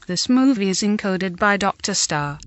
this movie is encoded by Dr. Star.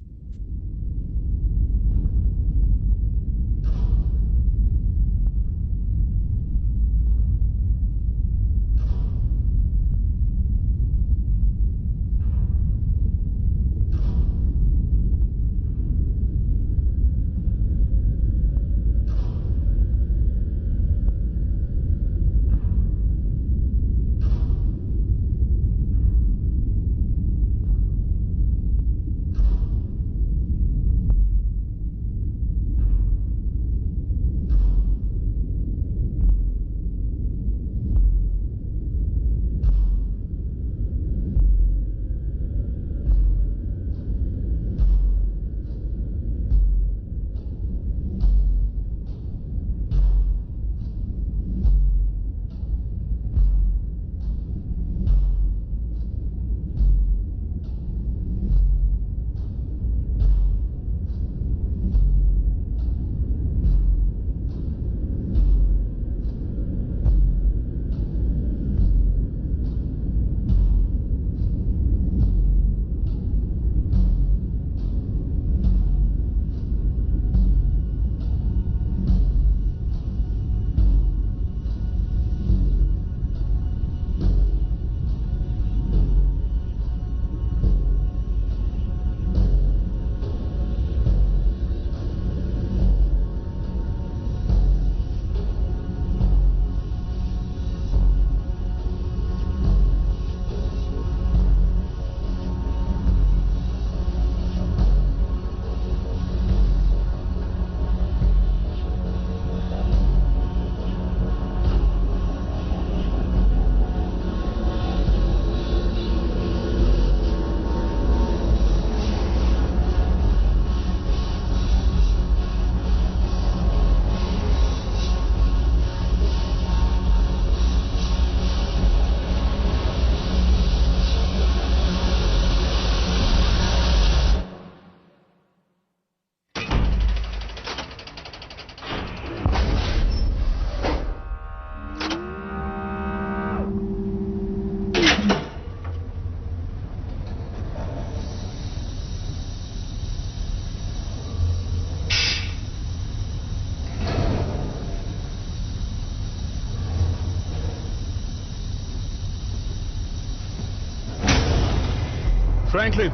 Franklin,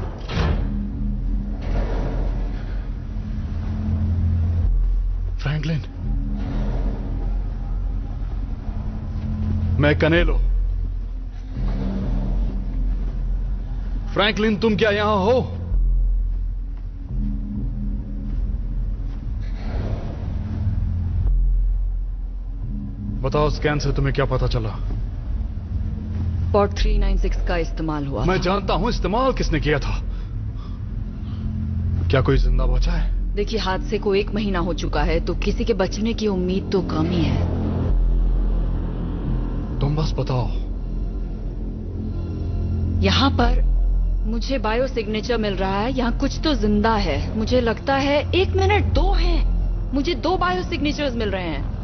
Franklin, मैं कनेलो। Franklin, तुम क्या यहां हो? बताओ, स्कैन से तुम्हें क्या पता चला? पॉट 396 का इस्तेमाल हुआ। मैं जानता हूं इस्तेमाल किसने किया था। क्या कोई जिंदा बचा है? देखिए, हादसे को 1 महीना हो चुका है, तो किसी के बचने की उम्मीद तो कम ही है। तुम बस बताओ। यहाँ पर मुझे बायो सिग्नेचर मिल रहा है, यहाँ कुछ तो जिंदा है। मुझे लगता है 1 मिनट 2 हैं। मुझे 2 बायो सिग्नेचर्स मिल रहे हैं।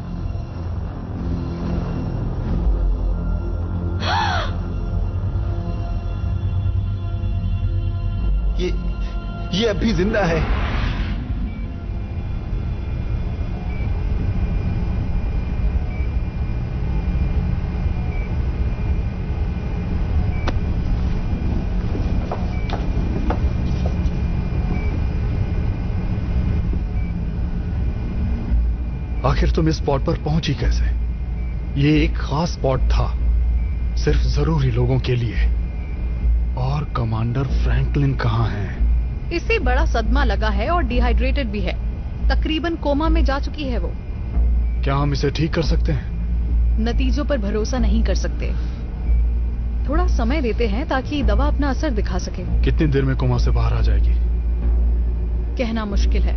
ये अभी जिंदा है। आखिर तुम इस स्पॉट पर पहुंची कैसे? ये एक खास स्पॉट था, सिर्फ जरूरी लोगों के लिए। और कमांडर फ्रैंकलिन कहाँ हैं? इसे बड़ा सदमा लगा है और डिहाइड्रेटेड भी है। तकरीबन कोमा में जा चुकी है वो। क्या हम इसे ठीक कर सकते हैं? नतीजों पर भरोसा नहीं कर सकते। थोड़ा समय देते हैं ताकि दवा अपना असर दिखा सके। कितनी देर में कोमा से बाहर आ जाएगी? कहना मुश्किल है।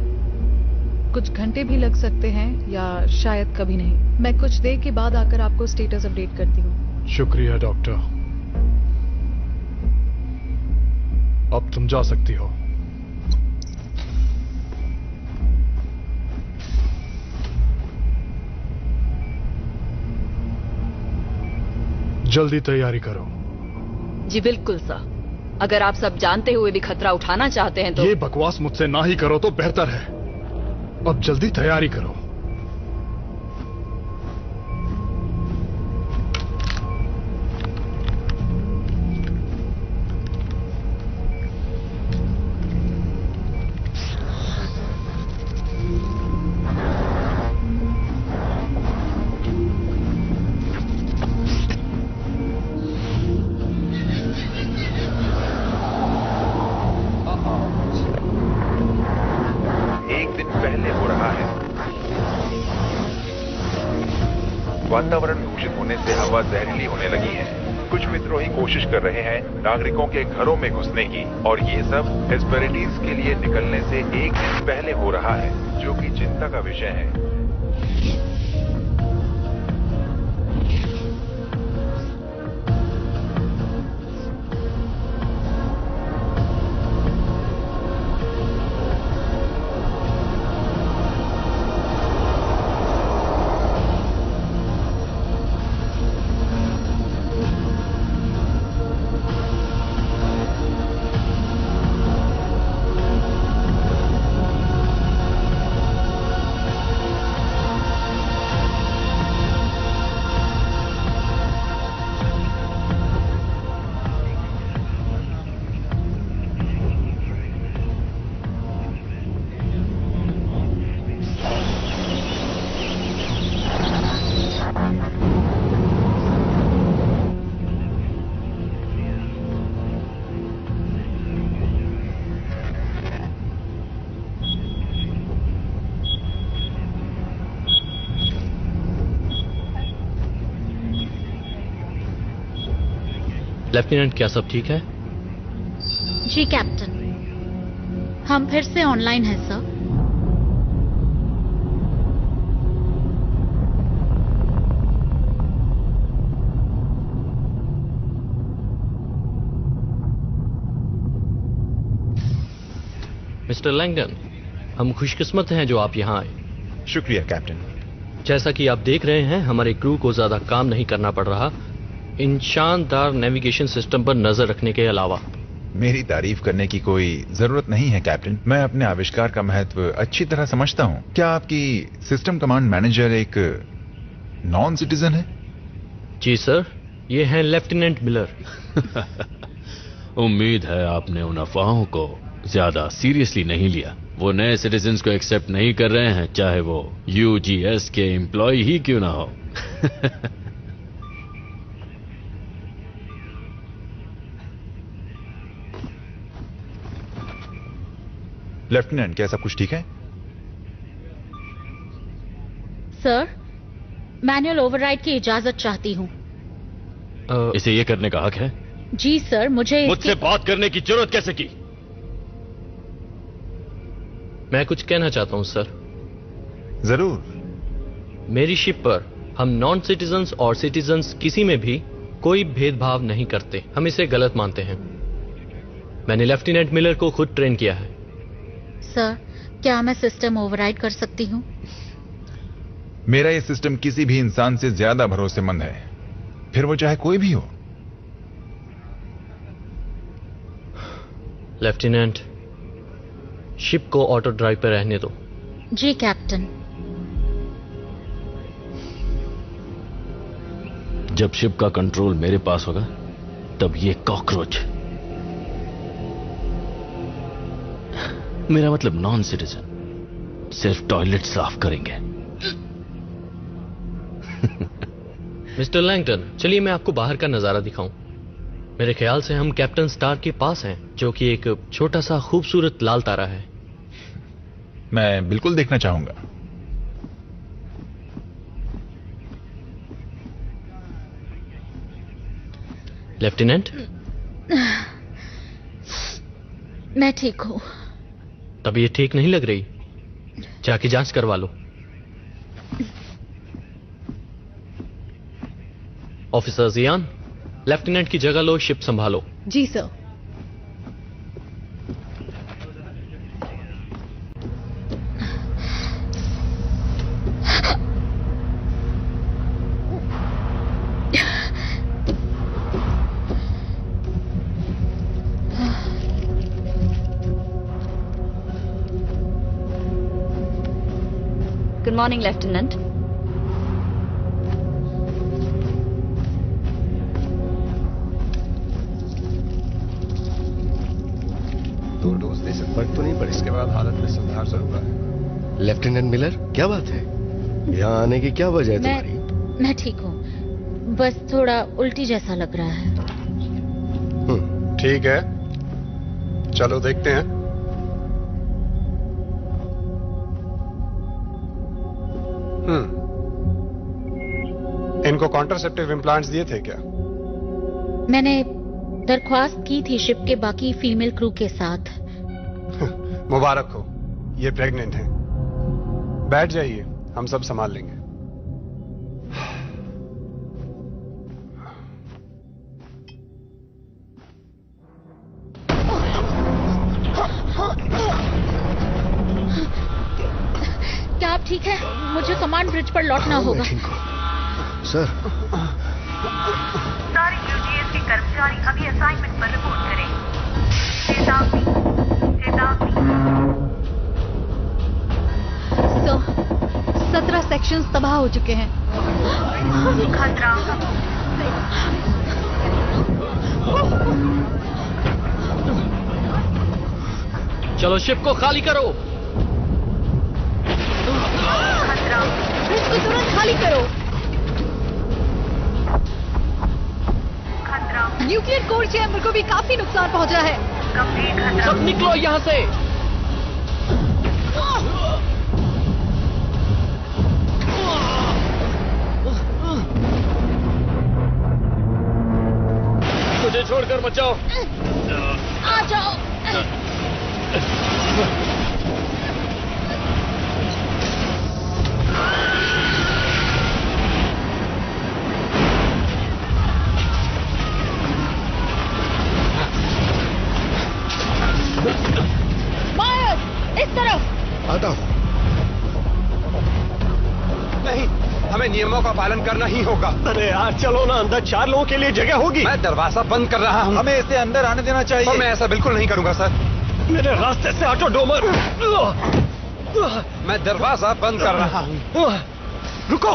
कुछ घंटे भी लग सकते हैं या शायद कभी नहीं। मैं कुछ देर के बाद आकर आपको स्टेटस अपडेट करती हूँ। शुक्रिया डॉक्टर। अब तुम जा सकती हो। जल्दी तैयारी करो। जी बिल्कुल सर। अगर आप सब जानते हुए भी खतरा उठाना चाहते हैं तो ये बकवास मुझसे ना ही करो तो बेहतर है। अब जल्दी तैयारी करो। वातावरण दूषित होने से हवा जहरीली होने लगी है। कुछ विद्रोही कोशिश कर रहे हैं नागरिकों के घरों में घुसने की, और ये सब हेस्पेरिडीज के लिए निकलने से एक दिन पहले हो रहा है, जो कि चिंता का विषय है। लेफ्टिनेंट, क्या सब ठीक है? जी कैप्टन, हम फिर से ऑनलाइन हैं सर। मिस्टर लैंगडन, हम खुशकिस्मत हैं जो आप यहाँ आए। शुक्रिया कैप्टन। जैसा कि आप देख रहे हैं, हमारे क्रू को ज्यादा काम नहीं करना पड़ रहा इन शानदार नेविगेशन सिस्टम पर नजर रखने के अलावा। मेरी तारीफ करने की कोई जरूरत नहीं है कैप्टन। मैं अपने आविष्कार का महत्व अच्छी तरह समझता हूँ। क्या आपकी सिस्टम कमांड मैनेजर एक नॉन सिटीजन है? जी सर, ये हैं लेफ्टिनेंट मिलर। उम्मीद है आपने उन अफवाहों को ज्यादा सीरियसली नहीं लिया। वो नए सिटीजन्स को एक्सेप्ट नहीं कर रहे हैं, चाहे वो यूजीएस के एम्प्लॉय ही क्यों ना हो। लेफ्टिनेंट, क्या सब कुछ ठीक है? सर, मैनुअल ओवरराइड की इजाजत चाहती हूँ। इसे ये करने का हक है? जी सर, मुझसे बात करने की जरूरत कैसे की? मैं कुछ कहना चाहता हूं सर। जरूर। मेरी शिप पर हम नॉन सिटीजन्स और सिटीजन्स किसी में भी कोई भेदभाव नहीं करते। हम इसे गलत मानते हैं। मैंने लेफ्टिनेंट मिलर को खुद ट्रेन किया है। सर, क्या मैं सिस्टम ओवरराइड कर सकती हूँ? मेरा ये सिस्टम किसी भी इंसान से ज्यादा भरोसेमंद है, फिर वो चाहे कोई भी हो। लेफ्टिनेंट, शिप को ऑटो ड्राइव पर रहने दो। जी कैप्टन। जब शिप का कंट्रोल मेरे पास होगा, तब ये कॉकरोच, मेरा मतलब नॉन सिटीजन, सिर्फ टॉयलेट साफ करेंगे। मिस्टर लैंगटन, चलिए मैं आपको बाहर का नजारा दिखाऊं। मेरे ख्याल से हम कैप्टन स्टार के पास हैं, जो कि एक छोटा सा खूबसूरत लाल तारा है। मैं बिल्कुल देखना चाहूंगा। लेफ्टिनेंट, मैं ठीक हूं। तबीयत ठीक नहीं लग रही, जाके जांच करवा लो। ऑफिसर जियान, लेफ्टिनेंट की जगह लो, शिप संभालो। जी सर। Morning lieutenant. दो डोज दे से फर्क तो नहीं, पर इसके बाद हालत में सुधार जरूर है। लेफ्टिनेंट मिलर, क्या बात है? यहाँ आने की क्या वजह है तुम्हारी? मैं ठीक हूँ, बस थोड़ा उल्टी जैसा लग रहा है। ठीक है, चलो देखते हैं। इनको कॉन्ट्रासेप्टिव इम्प्लांट्स दिए थे क्या? मैंने दरख्वास्त की थी शिप के बाकी फीमेल क्रू के साथ। मुबारक हो, ये प्रेग्नेंट हैं। बैठ जाइए, हम सब संभाल लेंगे। क्या आप ठीक है? मुझे कमांड ब्रिज पर लौटना होगा। सर, सारे यूजीएस के कर्मचारी अभी असाइनमेंट पर रिपोर्ट करें। चेतावनी, चेतावनी। 17 सेक्शंस तबाह हो चुके हैं। खतरा। चलो शिप को खाली करो। खतरा। ब्रिज को तुरंत खाली करो। खतरा। न्यूक्लियर कोर चैम्बर को भी काफी नुकसान पहुंचा है। गंभीर खतरा। सब निकलो यहाँ से। मुझे छोड़कर बचाओ। आ जाओ। मायर्स, इस तरफ। आता हूं। नहीं, हमें नियमों का पालन करना ही होगा। अरे यार चलो ना, अंदर 4 लोगों के लिए जगह होगी। मैं दरवाजा बंद कर रहा हूं। हमें इसे अंदर आने देना चाहिए। और मैं ऐसा बिल्कुल नहीं करूंगा सर। मेरे रास्ते से हटो डोमर। मैं दरवाजा बंद कर रहा हूं। रुको।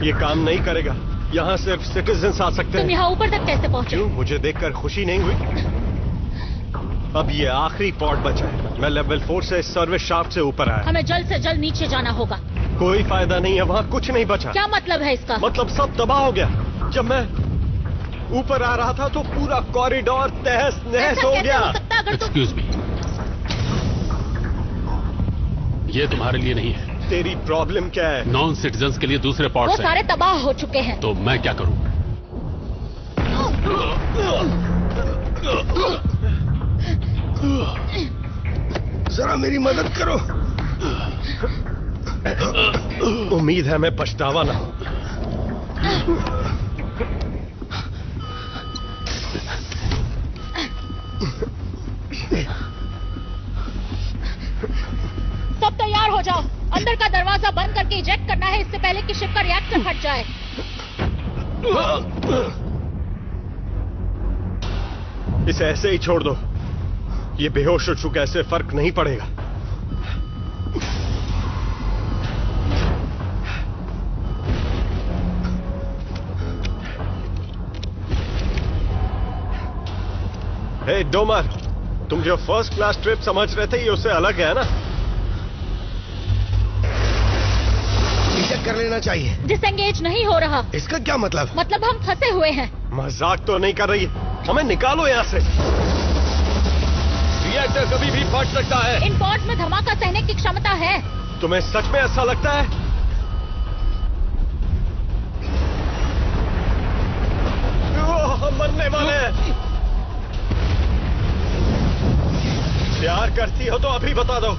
ये काम नहीं करेगा। यहाँ सिर्फ सिटीजन्स आ सकते तुम हैं। यहाँ ऊपर तक कैसे पहुंचे? क्यों? मुझे देखकर खुशी नहीं हुई? अब ये आखिरी पॉड बचा है। मैं लेवल 4 से सर्विस शाफ्ट से ऊपर आया। हमें जल्द से जल्द नीचे जाना होगा। कोई फायदा नहीं है, वहाँ कुछ नहीं बचा। क्या मतलब है इसका? मतलब सब तबाह हो गया। जब मैं ऊपर आ रहा था तो पूरा कॉरिडोर तहस नहस हो गया। एक्सक्यूज मी, ये तुम्हारे लिए नहीं है। तेरी प्रॉब्लम क्या है? नॉन सिटीजन्स के लिए दूसरे वो पॉड्स सारे हैं। तबाह हो चुके हैं। तो मैं क्या करूं? जरा मेरी मदद करो। उम्मीद है मैं पछतावा ना हो। सब तैयार हो जाओ। अंदर का दरवाजा बंद करके इजेक्ट करना है, इससे पहले कि शिप का रिएक्टर फट जाए। इसे ऐसे ही छोड़ दो। ये बेहोश हो चुका है, इससे फर्क नहीं पड़ेगा। हे डोमर, तुम जो फर्स्ट क्लास ट्रिप समझ रहे थे ये उससे अलग है ना? चेक कर लेना चाहिए। डिसएंगेज नहीं हो रहा। इसका क्या मतलब? मतलब हम फंसे हुए हैं। मजाक तो नहीं कर रही? हमें निकालो यहाँ से। रिएक्टर कभी भी फट सकता है। इन पॉड्स में धमाका सहने की क्षमता है। तुम्हें सच में ऐसा लगता है? हम मरने वाले हैं। प्यार करती हो तो अभी बता दो।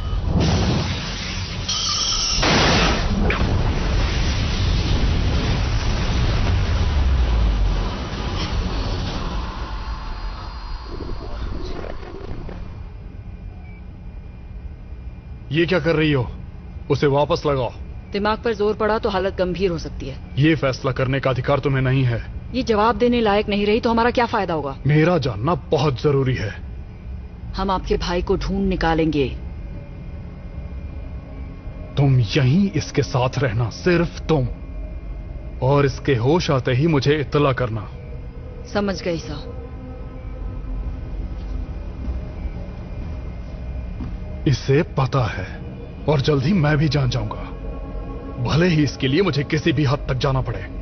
ये क्या कर रही हो? उसे वापस लगाओ। दिमाग पर जोर पड़ा तो हालत गंभीर हो सकती है। ये फैसला करने का अधिकार तुम्हें नहीं है। ये जवाब देने लायक नहीं रही तो हमारा क्या फायदा होगा? मेरा जानना बहुत जरूरी है। हम आपके भाई को ढूंढ निकालेंगे। तुम यहीं इसके साथ रहना, सिर्फ तुम, और इसके होश आते ही मुझे इत्तला करना। समझ गई सर। इसे पता है और जल्द ही मैं भी जान जाऊंगा, भले ही इसके लिए मुझे किसी भी हद तक जाना पड़े।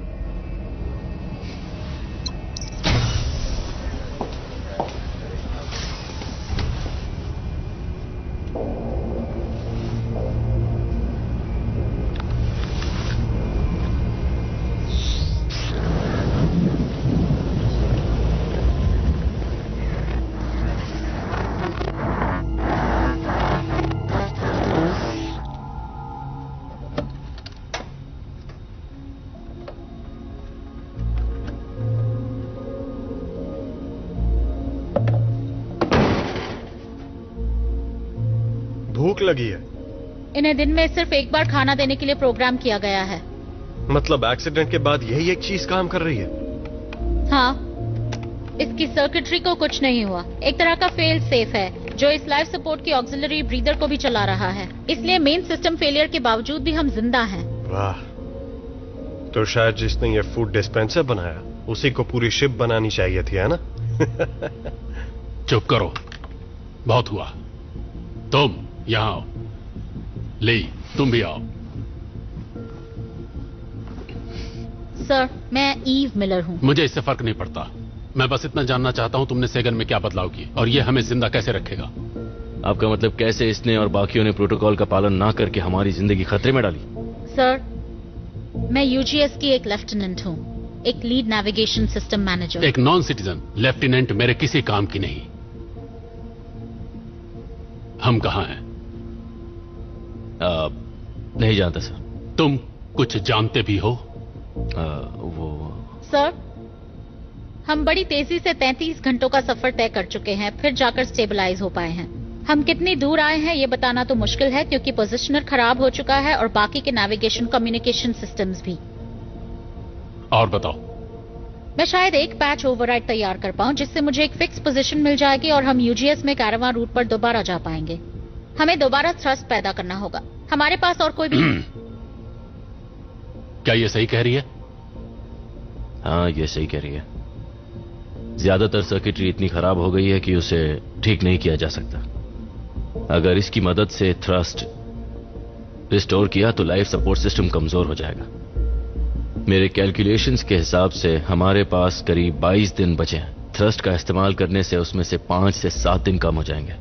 भूख लगी है। इन्हें दिन में सिर्फ एक बार खाना देने के लिए प्रोग्राम किया गया है। मतलब एक्सीडेंट के बाद यही एक चीज काम कर रही है? हाँ, इसकी सर्किटरी को कुछ नहीं हुआ। एक तरह का फेल सेफ है जो इस लाइफ सपोर्ट की ऑक्सिलरी ब्रीदर को भी चला रहा है, इसलिए मेन सिस्टम फेलियर के बावजूद भी हम जिंदा हैं। वाह, तो शायद जिसने ये फूड डिस्पेंसर बनाया उसी को पूरी शिप बनानी चाहिए थी, है ना? चुप करो, बहुत हुआ। तुम यहां आओ। ले, तुम भी आओ। सर, मैं ईव मिलर हूँ। मुझे इससे फर्क नहीं पड़ता। मैं बस इतना जानना चाहता हूँ तुमने सेगन में क्या बदलाव किए और ये हमें जिंदा कैसे रखेगा। आपका मतलब कैसे इसने और बाकियों ने प्रोटोकॉल का पालन ना करके हमारी जिंदगी खतरे में डाली? सर, मैं यूजीएस की एक लेफ्टिनेंट हूँ, एक लीड नेविगेशन सिस्टम मैनेजर। एक नॉन सिटीजन लेफ्टिनेंट मेरे किसी काम की नहीं। हम कहाँ हैं? नहीं जानता सर। तुम कुछ जानते भी हो? वो सर, हम बड़ी तेजी से 33 घंटों का सफर तय कर चुके हैं, फिर जाकर स्टेबलाइज हो पाए हैं। हम कितनी दूर आए हैं ये बताना तो मुश्किल है क्योंकि पोजीशनर खराब हो चुका है और बाकी के नेविगेशन कम्युनिकेशन सिस्टम्स भी। और बताओ। मैं शायद एक पैच ओवरराइड तैयार कर पाऊं जिससे मुझे एक फिक्स पोजीशन मिल जाएगी और हम यूजीएस में कैरावान रूट पर दोबारा जा पाएंगे। हमें दोबारा थ्रस्ट पैदा करना होगा। हमारे पास और कोई भी क्या ये सही कह रही है? हाँ, ये सही कह रही है। ज्यादातर सर्किटरी इतनी खराब हो गई है कि उसे ठीक नहीं किया जा सकता। अगर इसकी मदद से थ्रस्ट रिस्टोर किया तो लाइफ सपोर्ट सिस्टम कमजोर हो जाएगा। मेरे कैलकुलेशंस के हिसाब से हमारे पास करीब 22 दिन बचे हैं। थ्रस्ट का इस्तेमाल करने से उसमें से 5 से 7 दिन कम हो जाएंगे।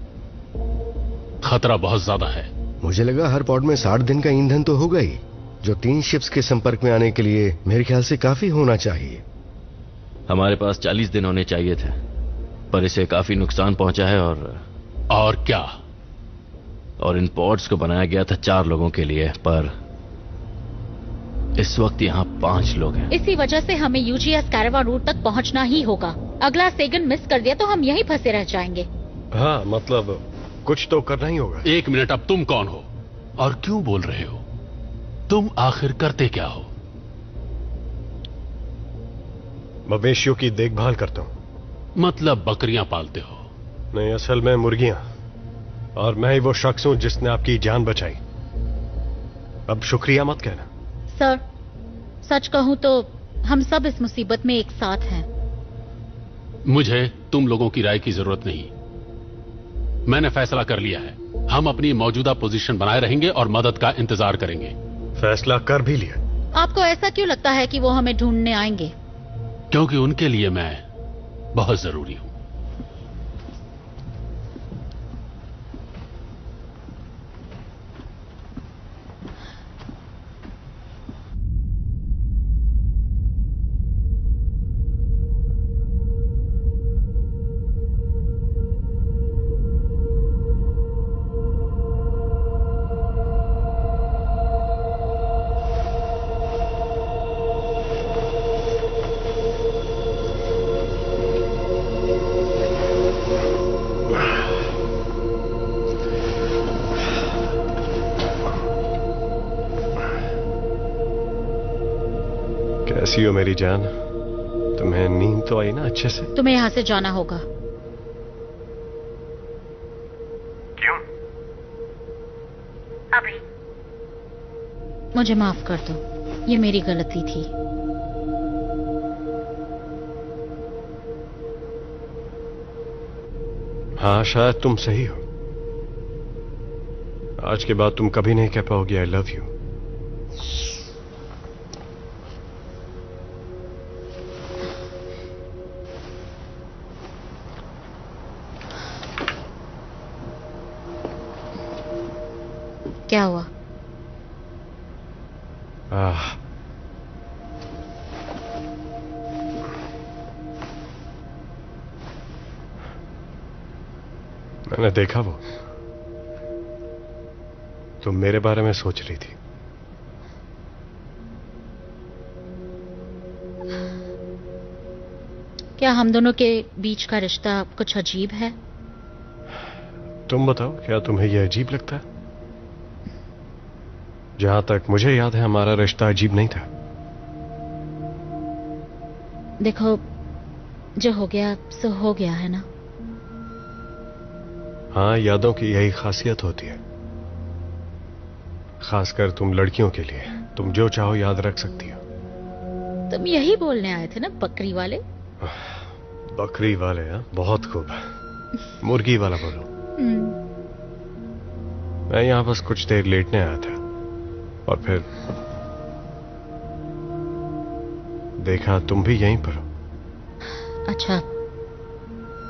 खतरा बहुत ज्यादा है। मुझे लगा हर पॉड में 60 दिन का ईंधन तो होगा ही, जो 3 शिप्स के संपर्क में आने के लिए मेरे ख्याल से काफी होना चाहिए। हमारे पास 40 दिन होने चाहिए थे, पर इसे काफी नुकसान पहुंचा है। और क्या? और इन पॉड्स को बनाया गया था 4 लोगों के लिए, पर इस वक्त यहाँ 5 लोग हैं। इसी वजह से हमें यूजीएस कैरावान रूट तक पहुंचना ही होगा। अगला सेगन मिस कर दिया तो हम यहीं फंसे रह जाएंगे। हाँ, मतलब कुछ तो करना ही होगा। 1 मिनट, अब तुम कौन हो और क्यों बोल रहे हो? तुम आखिर करते क्या हो? मवेशियों की देखभाल करता हूं। मतलब बकरियां पालते हो? नहीं, असल में मुर्गियां। और मैं ही वो शख्स हूं जिसने आपकी जान बचाई। अब शुक्रिया मत कहना। सर, सच कहूं तो हम सब इस मुसीबत में एक साथ हैं। मुझे तुम लोगों की राय की जरूरत नहीं। मैंने फैसला कर लिया है। हम अपनी मौजूदा पोजीशन बनाए रहेंगे और मदद का इंतजार करेंगे। फैसला कर भी लिया। आपको ऐसा क्यों लगता है कि वो हमें ढूंढने आएंगे? क्योंकि उनके लिए मैं बहुत जरूरी हूं। कैसी हो मेरी जान? तुम्हें नींद तो आई ना अच्छे से? तुम्हें यहाँ से जाना होगा। क्यों? अभी मुझे माफ कर दो, ये मेरी गलती थी। हाँ, शायद तुम सही हो। आज के बाद तुम कभी नहीं कह पाओगे आई लव यू। क्या हुआ? मैंने देखा वो तुम मेरे बारे में सोच रही थी। क्या हम दोनों के बीच का रिश्ता कुछ अजीब है? तुम बताओ, क्या तुम्हें यह अजीब लगता है? जहां तक मुझे याद है हमारा रिश्ता अजीब नहीं था। देखो, जो हो गया सो हो गया है ना। हाँ, यादों की यही खासियत होती है, खासकर तुम लड़कियों के लिए। तुम जो चाहो याद रख सकती हो। तुम यही बोलने आए थे ना, बकरी वाले? बकरी वाले? हाँ, बहुत खूब। मुर्गी वाला बोलो। मैं यहां बस कुछ देर लेटने आया था और फिर देखा तुम भी यहीं पर हो। अच्छा,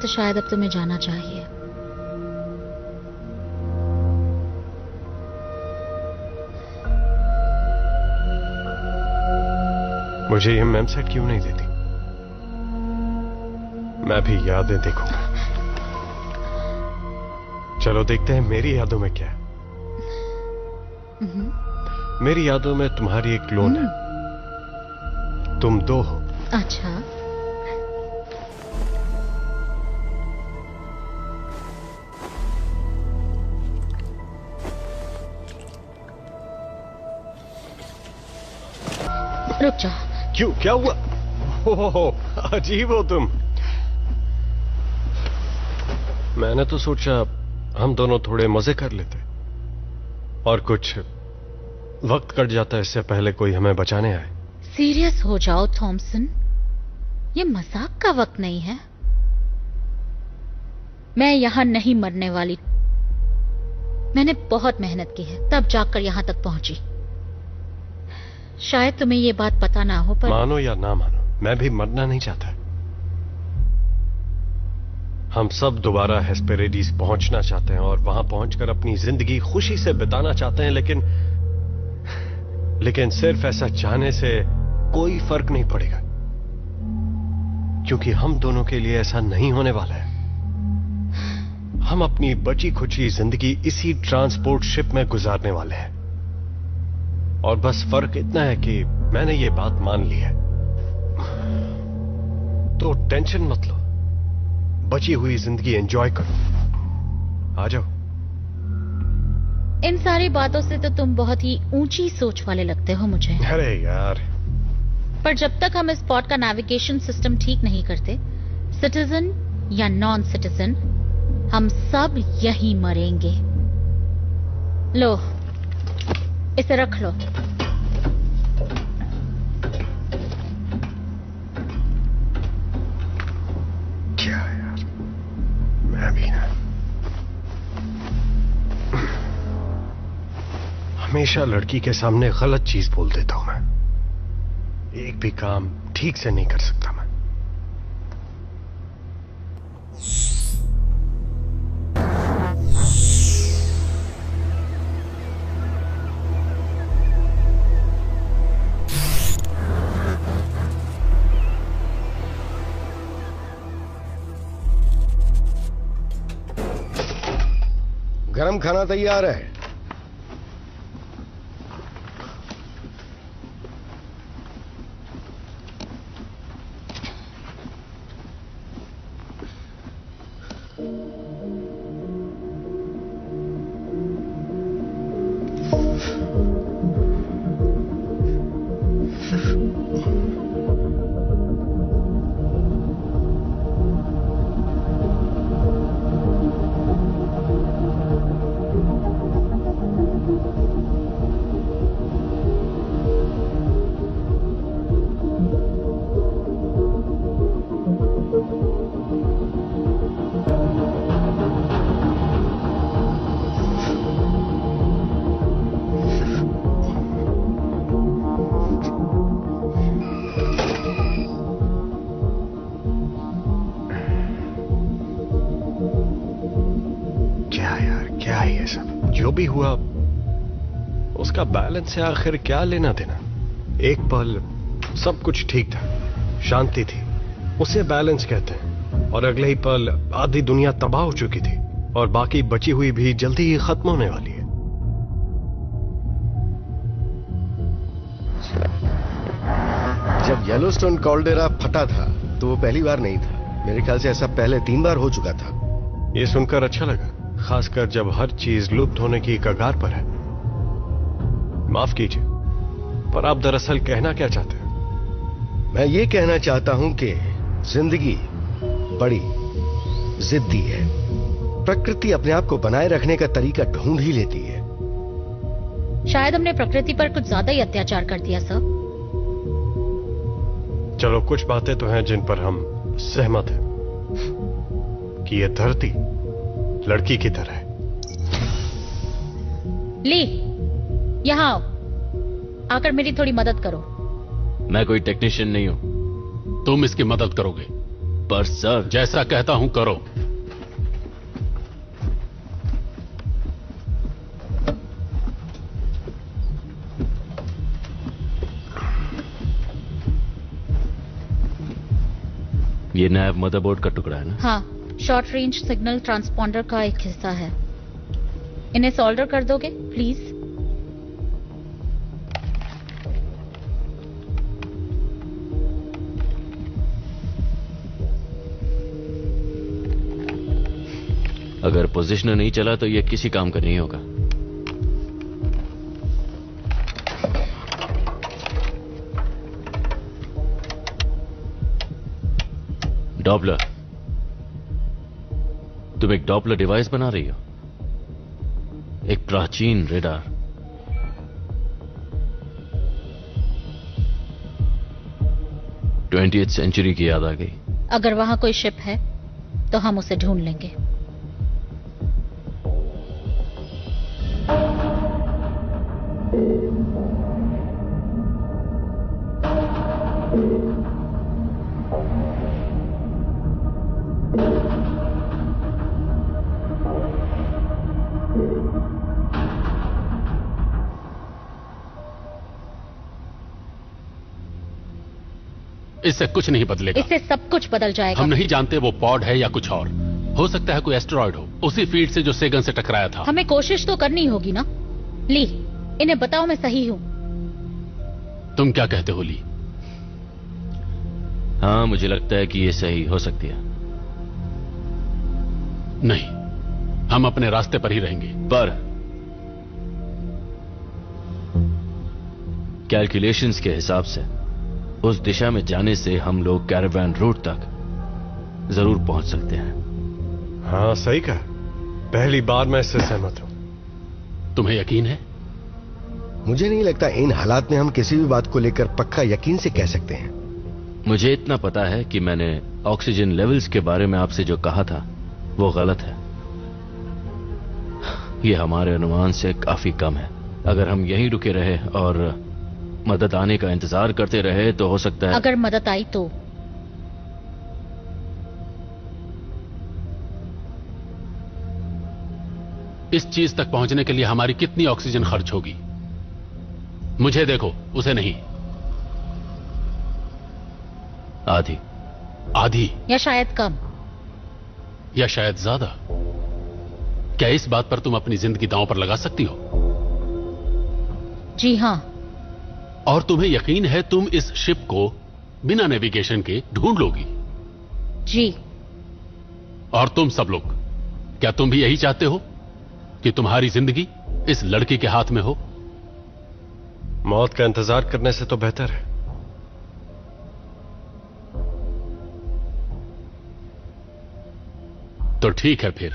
तो शायद अब तुम्हें जाना चाहिए। मुझे ये मैम सेट क्यों नहीं देती? मैं भी यादें देखूंगा। चलो देखते हैं मेरी यादों में क्या है। मेरी यादों में तुम्हारी एक क्लोन है, तुम दो हो। अच्छा, रुक जा। क्यों, क्या हुआ? ओहो, अजीब हो तुम। मैंने तो सोचा हम दोनों थोड़े मजे कर लेते और कुछ वक्त कट जाता इससे पहले कोई हमें बचाने आए। सीरियस हो जाओ थॉमसन, ये मजाक का वक्त नहीं है। मैं यहां नहीं मरने वाली। मैंने बहुत मेहनत की है, तब जाकर यहां तक पहुंची। शायद तुम्हें ये बात पता ना हो, पर मानो या ना मानो, मैं भी मरना नहीं चाहता। हम सब दोबारा हेस्पेरेडिस पहुंचना चाहते हैं और वहां पहुंचकर अपनी जिंदगी खुशी से बिताना चाहते हैं, लेकिन सिर्फ ऐसा चाहने से कोई फर्क नहीं पड़ेगा, क्योंकि हम दोनों के लिए ऐसा नहीं होने वाला है। हम अपनी बची खुची जिंदगी इसी ट्रांसपोर्ट शिप में गुजारने वाले हैं, और बस फर्क इतना है कि मैंने ये बात मान ली है। तो टेंशन मत लो, बची हुई जिंदगी एंजॉय करो। आ जाओ। इन सारी बातों से तो तुम बहुत ही ऊंची सोच वाले लगते हो मुझे। अरे यार, पर जब तक हम इस स्पॉट का नेविगेशन सिस्टम ठीक नहीं करते, सिटीजन या नॉन सिटीजन, हम सब यहीं मरेंगे। लो, इसे रख लो। क्या यार, मैं भी ना हमेशा लड़की के सामने गलत चीज बोल देता हूं। मैं एक भी काम ठीक से नहीं कर सकता। मैं गरम खाना तैयार है। जो भी हुआ उसका बैलेंस से आखिर क्या लेना देना। एक पल सब कुछ ठीक था, शांति थी, उसे बैलेंस कहते हैं, और अगले ही पल आधी दुनिया तबाह हो चुकी थी और बाकी बची हुई भी जल्दी ही खत्म होने वाली है। जब येलोस्टोन कॉल्डेरा फटा था तो वो पहली बार नहीं था, मेरे ख्याल से ऐसा पहले 3 बार हो चुका था। ये सुनकर अच्छा लगा, खासकर जब हर चीज लुप्त होने की कगार पर है। माफ कीजिए, पर आप दरअसल कहना क्या चाहते हैं? मैं ये कहना चाहता हूं कि जिंदगी बड़ी जिद्दी है। प्रकृति अपने आप को बनाए रखने का तरीका ढूंढ ही लेती है। शायद हमने प्रकृति पर कुछ ज्यादा ही अत्याचार कर दिया सर। चलो, कुछ बातें तो हैं जिन पर हम सहमत हैं कि यह धरती लड़की की तरह है। ली, यहां आओ, आकर मेरी थोड़ी मदद करो। मैं कोई टेक्नीशियन नहीं हूं। तुम इसकी मदद करोगे? पर सर, जैसा कहता हूं करो। ये नैब मदरबोर्ड का टुकड़ा है ना? हाँ, शॉर्ट रेंज सिग्नल ट्रांसपॉन्डर का एक हिस्सा है। इन्हें सोल्डर कर दोगे प्लीज? अगर पोजिशनर नहीं चला तो ये किसी काम का नहीं होगा। डॉपलर, तुम एक डॉपलर डिवाइस बना रही हो? एक प्राचीन रेडार। ट्वेंटी सेंचुरी की याद आ गई। अगर वहां कोई शिप है तो हम उसे ढूंढ लेंगे। इससे कुछ नहीं बदलेगा। इससे सब कुछ बदल जाएगा। हम नहीं जानते वो पॉड है या कुछ और। हो सकता है कोई एस्टेरॉयड हो, उसी फील्ड से जो सेगन से टकराया था। हमें कोशिश तो करनी होगी ना। ली, इन्हें बताओ मैं सही हूं। तुम क्या कहते हो ली? हाँ, मुझे लगता है कि ये सही हो सकती है। नहीं, हम अपने रास्ते पर ही रहेंगे। पर कैलकुलेशंस के हिसाब से उस दिशा में जाने से हम लोग कैरावान रूट तक जरूर पहुंच सकते हैं। हाँ, सही कहा। पहली बार मैं इससे सहमत हूं। तुम्हें यकीन है? मुझे नहीं लगता इन हालात में हम किसी भी बात को लेकर पक्का यकीन से कह सकते हैं। मुझे इतना पता है कि मैंने ऑक्सीजन लेवल्स के बारे में आपसे जो कहा था वो गलत है। ये हमारे अनुमान से काफी कम है। अगर हम यहीं रुके रहे और मदद आने का इंतजार करते रहे तो हो सकता है। अगर मदद आई तो? इस चीज तक पहुंचने के लिए हमारी कितनी ऑक्सीजन खर्च होगी? मुझे देखो, उसे नहीं। आधी। आधी या शायद कम, या शायद ज्यादा। क्या इस बात पर तुम अपनी जिंदगी दांव पर लगा सकती हो? जी हां। और तुम्हें यकीन है तुम इस शिप को बिना नेविगेशन के ढूंढ लोगी? जी। और तुम सब लोग, क्या तुम भी यही चाहते हो कि तुम्हारी जिंदगी इस लड़की के हाथ में हो? मौत का इंतजार करने से तो बेहतर है। तो ठीक है फिर।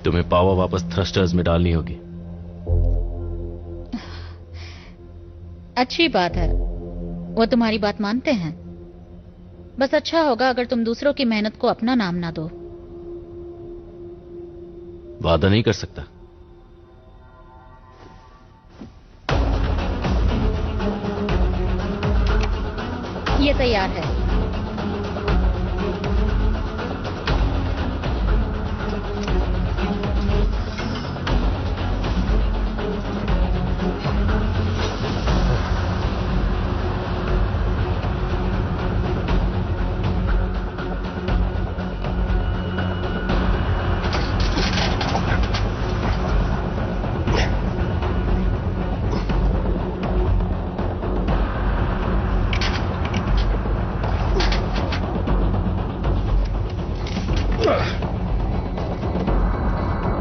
तुम्हें पावर वापस थ्रस्टर्स में डालनी होगी। अच्छी बात है, वो तुम्हारी बात मानते हैं। बस अच्छा होगा अगर तुम दूसरों की मेहनत को अपना नाम ना दो। वादा नहीं कर सकता। तैयार है।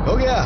हो गया।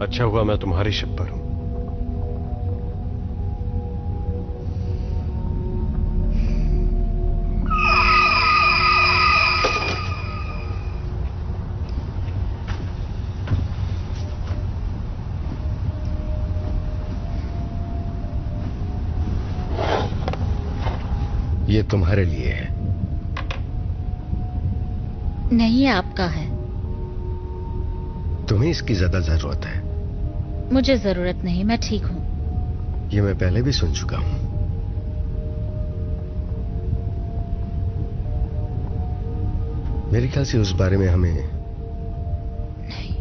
अच्छा हुआ मैं तुम्हारी शिप पर हूं। ये तुम्हारे लिए है। नहीं, आपका है। तुम्हें इसकी ज्यादा जरूरत है। मुझे जरूरत नहीं, मैं ठीक हूं। ये मैं पहले भी सुन चुका हूं। मेरे ख्याल से उस बारे में हमें नहीं।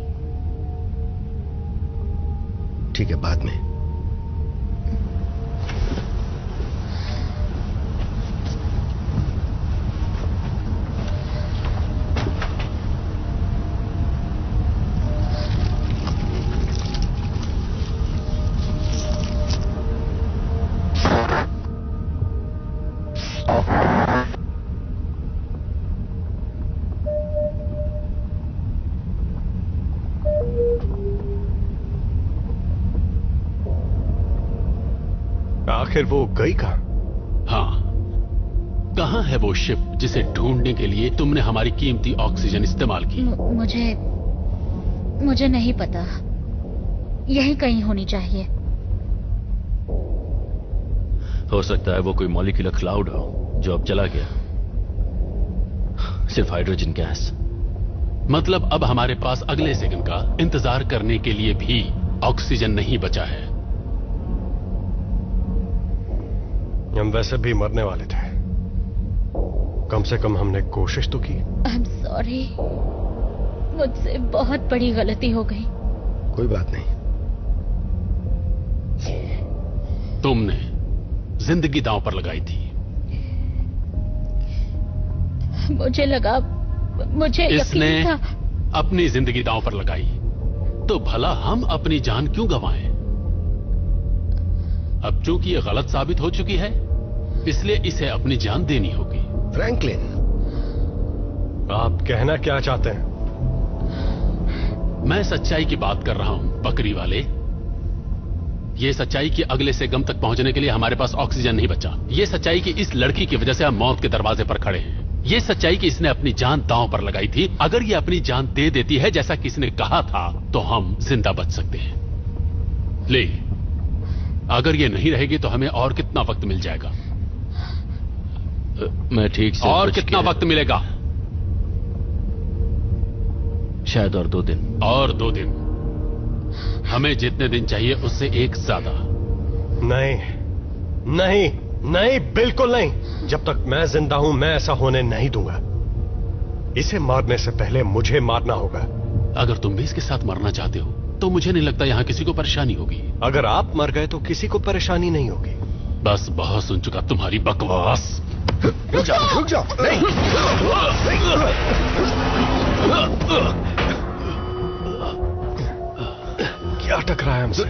ठीक है, बाद में। आखिर वो गई कहां? हाँ, कहां है वो शिप जिसे ढूंढने के लिए तुमने हमारी कीमती ऑक्सीजन इस्तेमाल की? मुझे नहीं पता। यहीं कहीं होनी चाहिए। हो सकता है वो कोई मॉलिक्यूलर क्लाउड हो जो अब चला गया। सिर्फ हाइड्रोजन गैस। मतलब अब हमारे पास अगले सेकंड का इंतजार करने के लिए भी ऑक्सीजन नहीं बचा है। हम वैसे भी मरने वाले थे। कम से कम हमने कोशिश तो की। I'm sorry। मुझसे बहुत बड़ी गलती हो गई। कोई बात नहीं। तुमने जिंदगी दांव पर लगाई थी। मुझे लगा, मुझे इसने यकीन था। अपनी जिंदगी दांव पर लगाई तो भला हम अपनी जान क्यों गंवाएं? अब चूंकि ये गलत साबित हो चुकी है, इसलिए इसे अपनी जान देनी होगी। फ्रैंकलिन, आप कहना क्या चाहते हैं? मैं सच्चाई की बात कर रहा हूं, बकरी वाले। ये सच्चाई कि अगले से गम तक पहुंचने के लिए हमारे पास ऑक्सीजन नहीं बचा। ये सच्चाई कि इस लड़की की वजह से हम मौत के दरवाजे पर खड़े हैं। ये सच्चाई कि इसने अपनी जान दांव पर लगाई थी। अगर ये अपनी जान दे देती है जैसा किसी ने कहा था, तो हम जिंदा बच सकते हैं। ले, अगर ये नहीं रहेगी तो हमें और कितना वक्त मिल जाएगा? मैं ठीक से और कितना वक्त मिलेगा? शायद और 2 दिन। और 2 दिन? हमें जितने दिन चाहिए उससे एक ज्यादा। नहीं, नहीं, नहीं, बिल्कुल नहीं। जब तक मैं जिंदा हूं मैं ऐसा होने नहीं दूंगा। इसे मारने से पहले मुझे मारना होगा। अगर तुम भी इसके साथ मरना चाहते हो तो मुझे नहीं लगता यहाँ किसी को परेशानी होगी। अगर आप मर गए तो किसी को परेशानी नहीं होगी। बस बहुत सुन चुका तुम्हारी बकवास। रुक जाओ नहीं। क्या टकराया हमसे?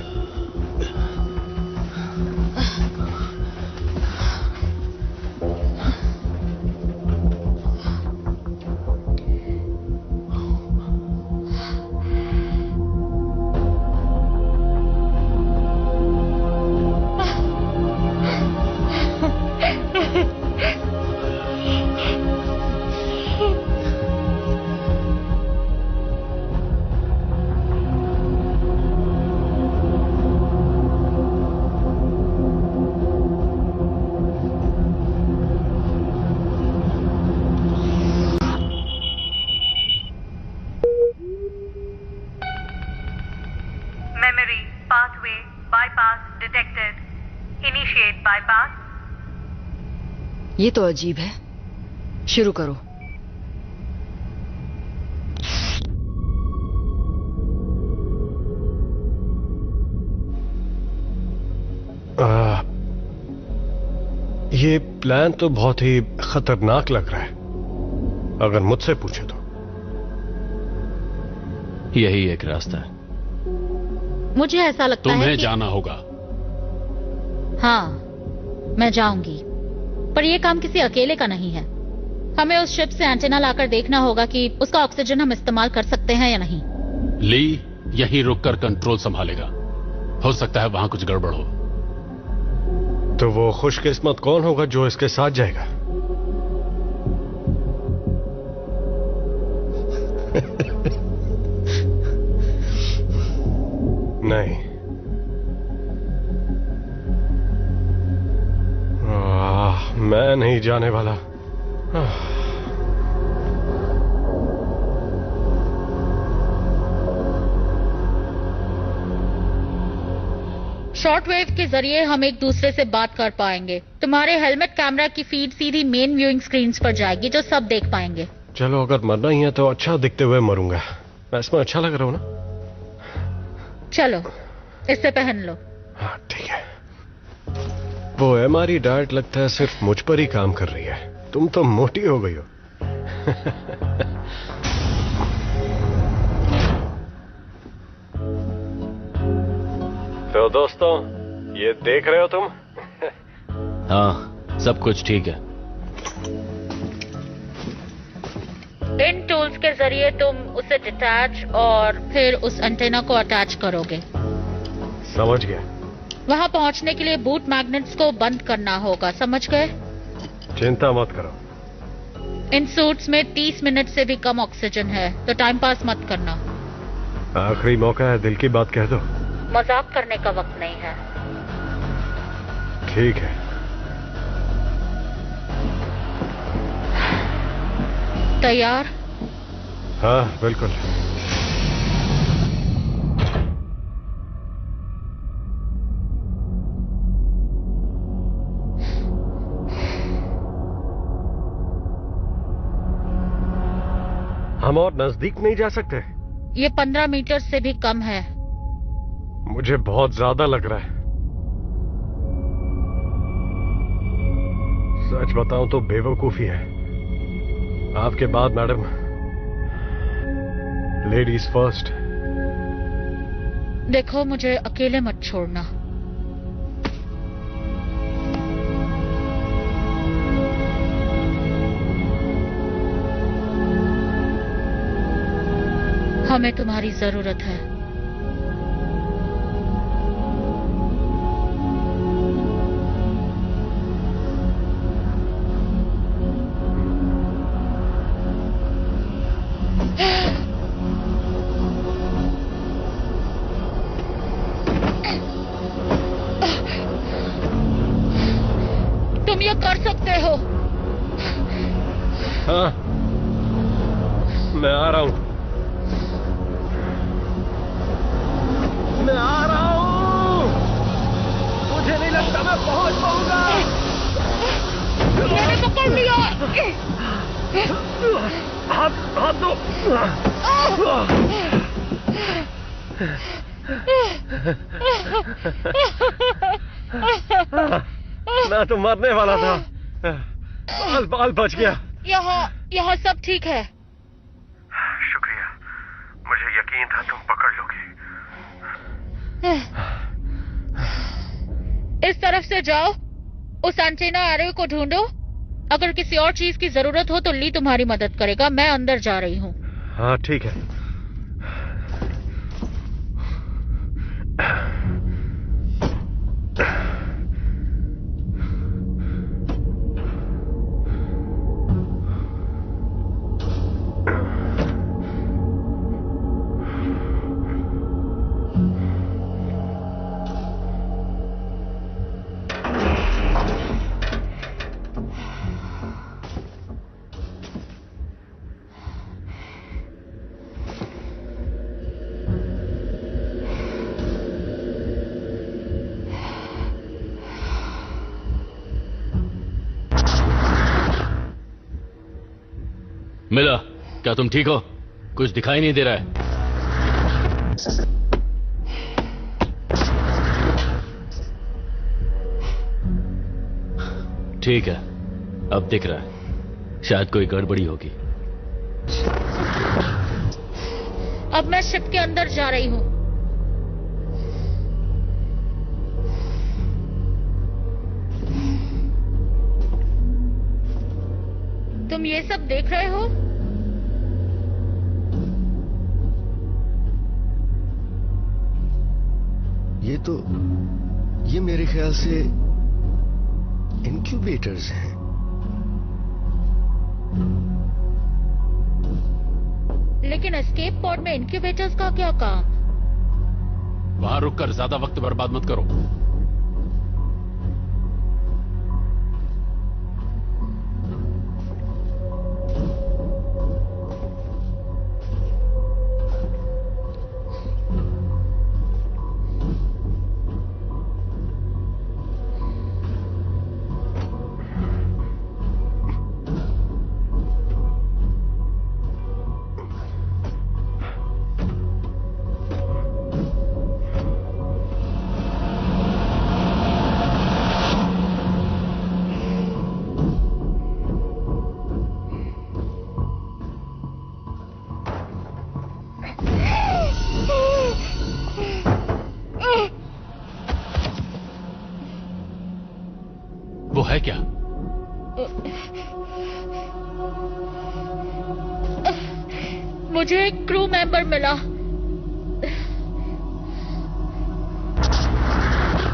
ये तो अजीब है। शुरू करो। ये प्लान तो बहुत ही खतरनाक लग रहा है, अगर मुझसे पूछे तो। यही एक रास्ता है। मुझे ऐसा लगता है तुम्हें कि... जाना होगा। हाँ, मैं जाऊंगी, पर यह काम किसी अकेले का नहीं है। हमें उस शिप से एंटेना लाकर देखना होगा कि उसका ऑक्सीजन हम इस्तेमाल कर सकते हैं या नहीं। ली यहीं रुककर कंट्रोल संभालेगा। हो सकता है वहां कुछ गड़बड़ हो। तो वो खुशकिस्मत कौन होगा जो इसके साथ जाएगा? नहीं, मैं नहीं जाने वाला। शॉर्टवेव के जरिए हम एक दूसरे से बात कर पाएंगे। तुम्हारे हेलमेट कैमरा की फीड सीधी मेन व्यूइंग स्क्रीन्स पर जाएगी, जो सब देख पाएंगे। चलो, अगर मरना ही है तो अच्छा दिखते हुए मरूंगा। मैं इसमें अच्छा लग रहा हूं ना? चलो, इसे पहन लो। हाँ ठीक है। वो एमआरई डाइट लगता है सिर्फ मुझ पर ही काम कर रही है। तुम तो मोटी हो गई हो। तो दोस्तों, ये देख रहे हो तुम? हाँ, सब कुछ ठीक है। इन टूल्स के जरिए तुम उसे डिटैच और फिर उस एंटेना को अटैच करोगे। समझ गया। वहां पहुंचने के लिए बूट मैग्नेट्स को बंद करना होगा, समझ गए? चिंता मत करो। इन सूट्स में 30 मिनट से भी कम ऑक्सीजन है, तो टाइम पास मत करना। आखिरी मौका है, दिल की बात कह दो। मजाक करने का वक्त नहीं है। ठीक है। तैयार? हाँ, बिल्कुल। हम और नजदीक नहीं जा सकते? ये 15 मीटर से भी कम है। मुझे बहुत ज्यादा लग रहा है। सच बताऊं तो बेवकूफी है। आपके बाद मैडम। Ladies first. देखो, मुझे अकेले मत छोड़ना। हमें तुम्हारी जरूरत है। तुम ये कर सकते हो। हाँ, मैं आ रहा हूं। मैं आ रहा हूं। मुझे नहीं लगता मैं पहुंच पाऊंगा। मैंने पकड़ लिया। हाथ दो। मैं तो मरने वाला था। बाल बच गया। यहाँ सब ठीक है। शुक्रिया, मुझे यकीन था तुम पकड़ लोगे। इस तरफ से जाओ, उस एंटेना एरो को ढूंढो। अगर किसी और चीज की जरूरत हो तो ली तुम्हारी मदद करेगा। मैं अंदर जा रही हूँ। हाँ ठीक है। मिला, क्या तुम ठीक हो? कुछ दिखाई नहीं दे रहा है। ठीक है, अब दिख रहा है। शायद कोई गड़बड़ी होगी। अब मैं शिप के अंदर जा रही हूँ। तुम ये सब देख रहे हो? ये मेरे ख्याल से इनक्यूबेटर्स हैं। लेकिन एस्केप पॉड में इनक्यूबेटर्स का क्या काम? वहां रुककर ज्यादा वक्त बर्बाद मत करो। वो है क्या? मुझे एक क्रू मेंबर मिला।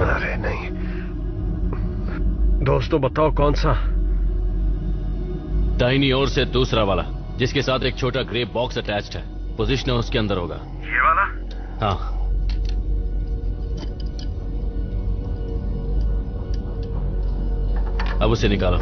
अरे नहीं। दोस्तों बताओ कौन सा? दाहिनी ओर से दूसरा वाला, जिसके साथ एक छोटा ग्रे बॉक्स अटैच्ड है। पोजीशन उसके अंदर होगा। ये वाला? हाँ। अब उसे निकालो।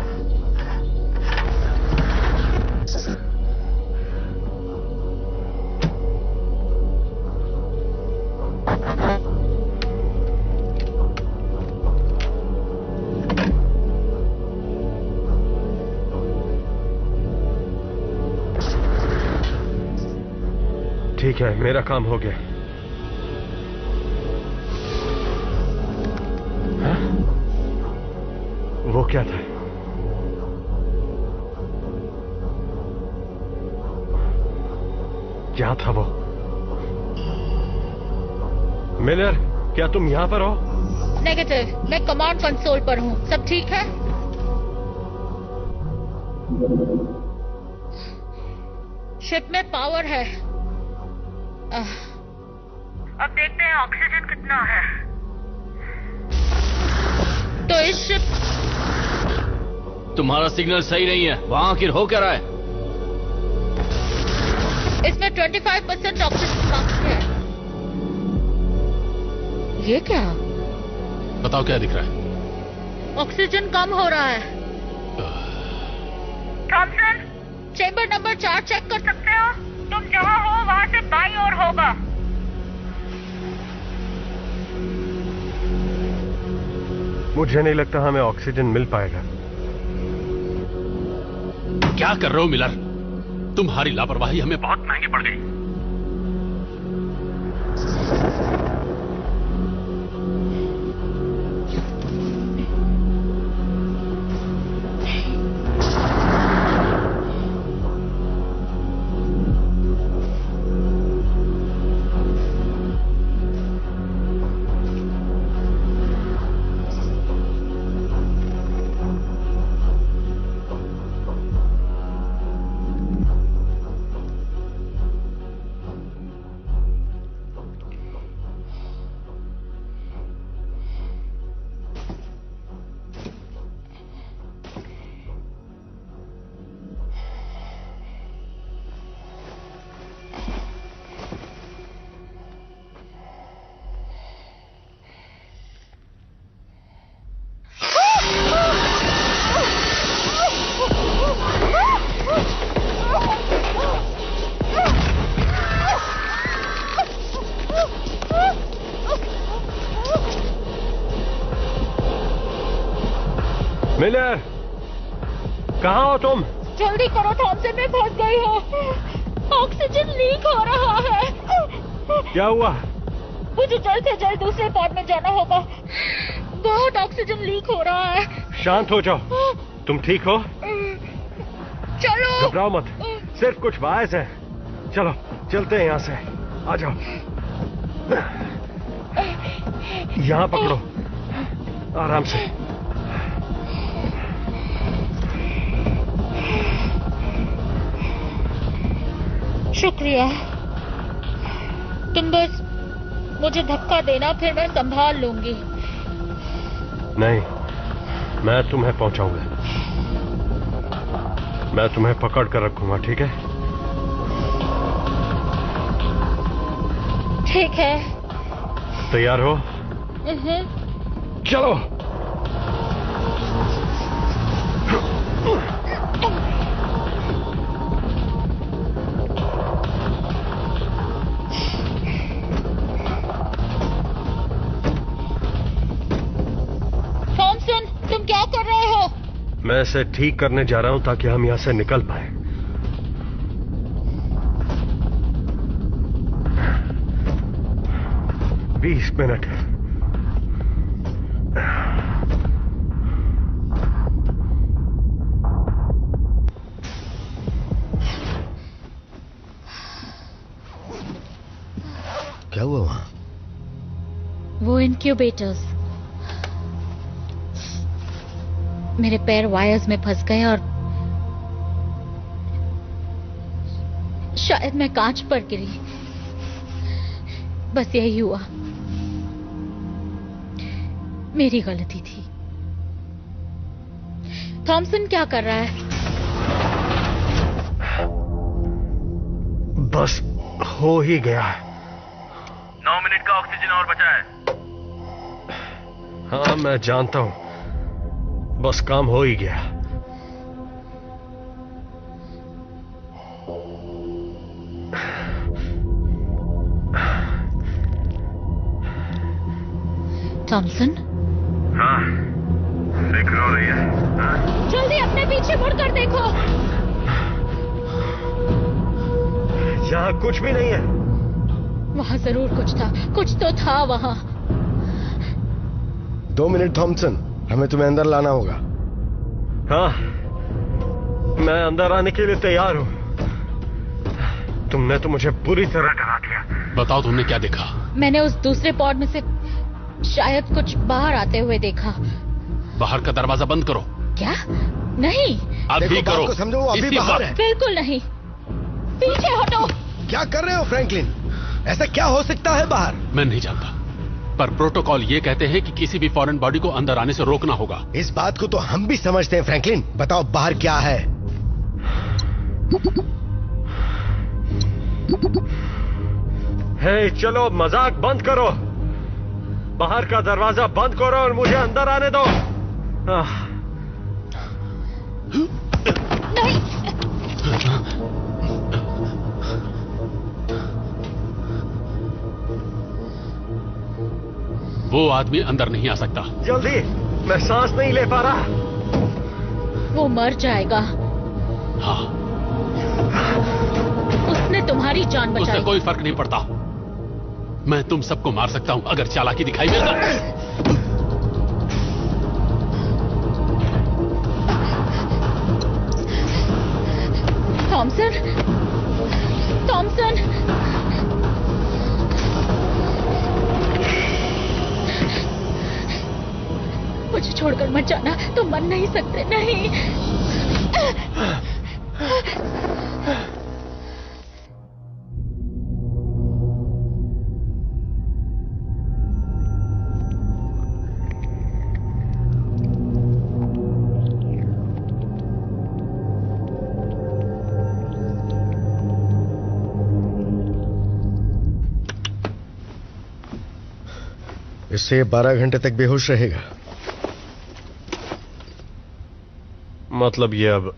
ठीक है, मेरा काम हो गया। हाँ? वो क्या था? क्या था वो? मिलर, क्या तुम यहां पर हो? नेगेटिव, मैं कमांड कंसोल पर हूँ। सब ठीक है? शिप में पावर है। अब देखते हैं ऑक्सीजन कितना है। तो इस शिप तुम्हारा सिग्नल सही नहीं है। वहां आखिर हो क्या रहा है? इसमें 25% ऑक्सीजन कम है। ये क्या? बताओ क्या दिख रहा है? ऑक्सीजन कम हो रहा है। थॉमसन, चेंबर नंबर 4 चेक कर सकते हो? तुम जहां हो वहां से बाईं ओर होगा। मुझे नहीं लगता हमें ऑक्सीजन मिल पाएगा। क्या कर रहे हो मिलर? तुम्हारी लापरवाही हमें बहुत महंगी पड़ गई। मिलर, कहाँ हो तुम? जल्दी करो थॉमसन, मैं फंस गई हूँ। ऑक्सीजन लीक हो रहा है। क्या हुआ? मुझे जल्द से जल्द दूसरे पॉड में जाना होगा। बहुत ऑक्सीजन लीक हो रहा है। शांत हो जाओ। तुम ठीक हो? चलो। घबराओ मत, सिर्फ कुछ वायर्स हैं। चलो चलते हैं यहाँ से। आ जाओ, यहाँ पकड़ो, आराम से। शुक्रिया। तुम बस मुझे धक्का देना, फिर मैं संभाल लूंगी। नहीं, मैं तुम्हें पहुंचाऊंगा। मैं तुम्हें पकड़ कर रखूंगा, ठीक है? ठीक है। तैयार हो? चलो। थॉमसन, तुम क्या कर रहे हो? मैं इसे ठीक करने जा रहा हूं ताकि हम यहां से निकल पाए। बीस मिनट। क्या हुआ वहां? वो इनक्यूबेटर्स, मेरे पैर वायर्स में फंस गए और शायद मैं कांच पर गिरी। बस यही हुआ। मेरी गलती थी। थॉमसन क्या कर रहा है? बस हो ही गया है। 9 मिनट का ऑक्सीजन और बचा है। हाँ मैं जानता हूं, बस काम हो ही गया। थॉमसन? हाँ, फिक्र हो रही है। हाँ? जल्दी अपने पीछे मुड़कर देखो। यहाँ कुछ भी नहीं है। वहां जरूर कुछ था, कुछ तो था वहां। 2 मिनट थॉमसन, हमें तुम्हें अंदर लाना होगा। हाँ, मैं अंदर आने के लिए तैयार हूं। तुमने तो मुझे पूरी तरह डरा दिया। बताओ तुमने क्या देखा? मैंने उस दूसरे पॉड में से शायद कुछ बाहर आते हुए देखा। बाहर का दरवाजा बंद करो। क्या? नहीं। अभी करो। समझो वो अभी बाहर है। बिल्कुल नहीं। पीछे हटो। क्या कर रहे हो फ्रैंकलिन? ऐसा क्या हो सकता है बाहर? मैं नहीं जानता, पर प्रोटोकॉल ये कहते हैं कि किसी भी फॉरेन बॉडी को अंदर आने से रोकना होगा। इस बात को तो हम भी समझते हैं फ्रैंकलिन। बताओ बाहर क्या है? हे, चलो मजाक बंद करो। बाहर का दरवाजा बंद करो और मुझे अंदर आने दो। नहीं। वो आदमी अंदर नहीं आ सकता। जल्दी, मैं सांस नहीं ले पा रहा। वो मर जाएगा। हाँ, उसने तुम्हारी जान बचाई। उससे कोई फर्क नहीं पड़ता। मैं तुम सबको मार सकता हूं अगर चालाकी दिखाई मेरे को। थॉमसन, थॉमसन, मुझे छोड़कर मत जाना। तुम मर नहीं सकते। नहीं। इससे 12 घंटे तक बेहोश रहेगा। मतलब ये अब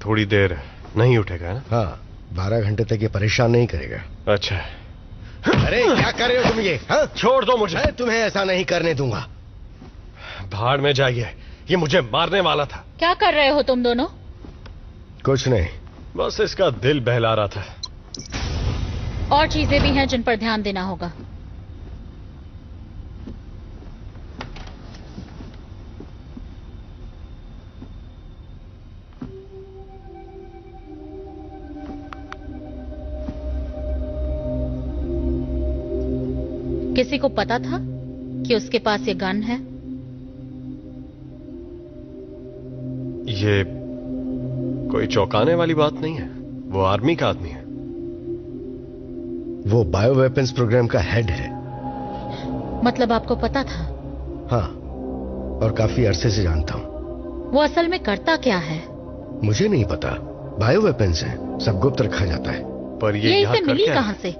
थोड़ी देर नहीं उठेगा ना? हाँ, 12 घंटे तक ये परेशान नहीं करेगा। अच्छा। अरे क्या कर रहे हो तुम ये? हाँ? छोड़ दो मुझे। मैं तुम्हें ऐसा नहीं करने दूंगा। भाड़ में जाइए। ये मुझे मारने वाला था। क्या कर रहे हो तुम दोनों? कुछ नहीं, बस इसका दिल बहला रहा था। और चीजें भी हैं जिन पर ध्यान देना होगा। किसी को पता था कि उसके पास ये गन है? ये कोई चौंकाने वाली बात नहीं है। वो आर्मी का आदमी है। वो बायो वेपन्स प्रोग्राम का हेड है। मतलब आपको पता था? हाँ, और काफी अरसे से जानता हूं। वो असल में करता क्या है? मुझे नहीं पता। बायो वेपन्स है, सब गुप्त रखा जाता है। पर ये इसे मिली कहां से?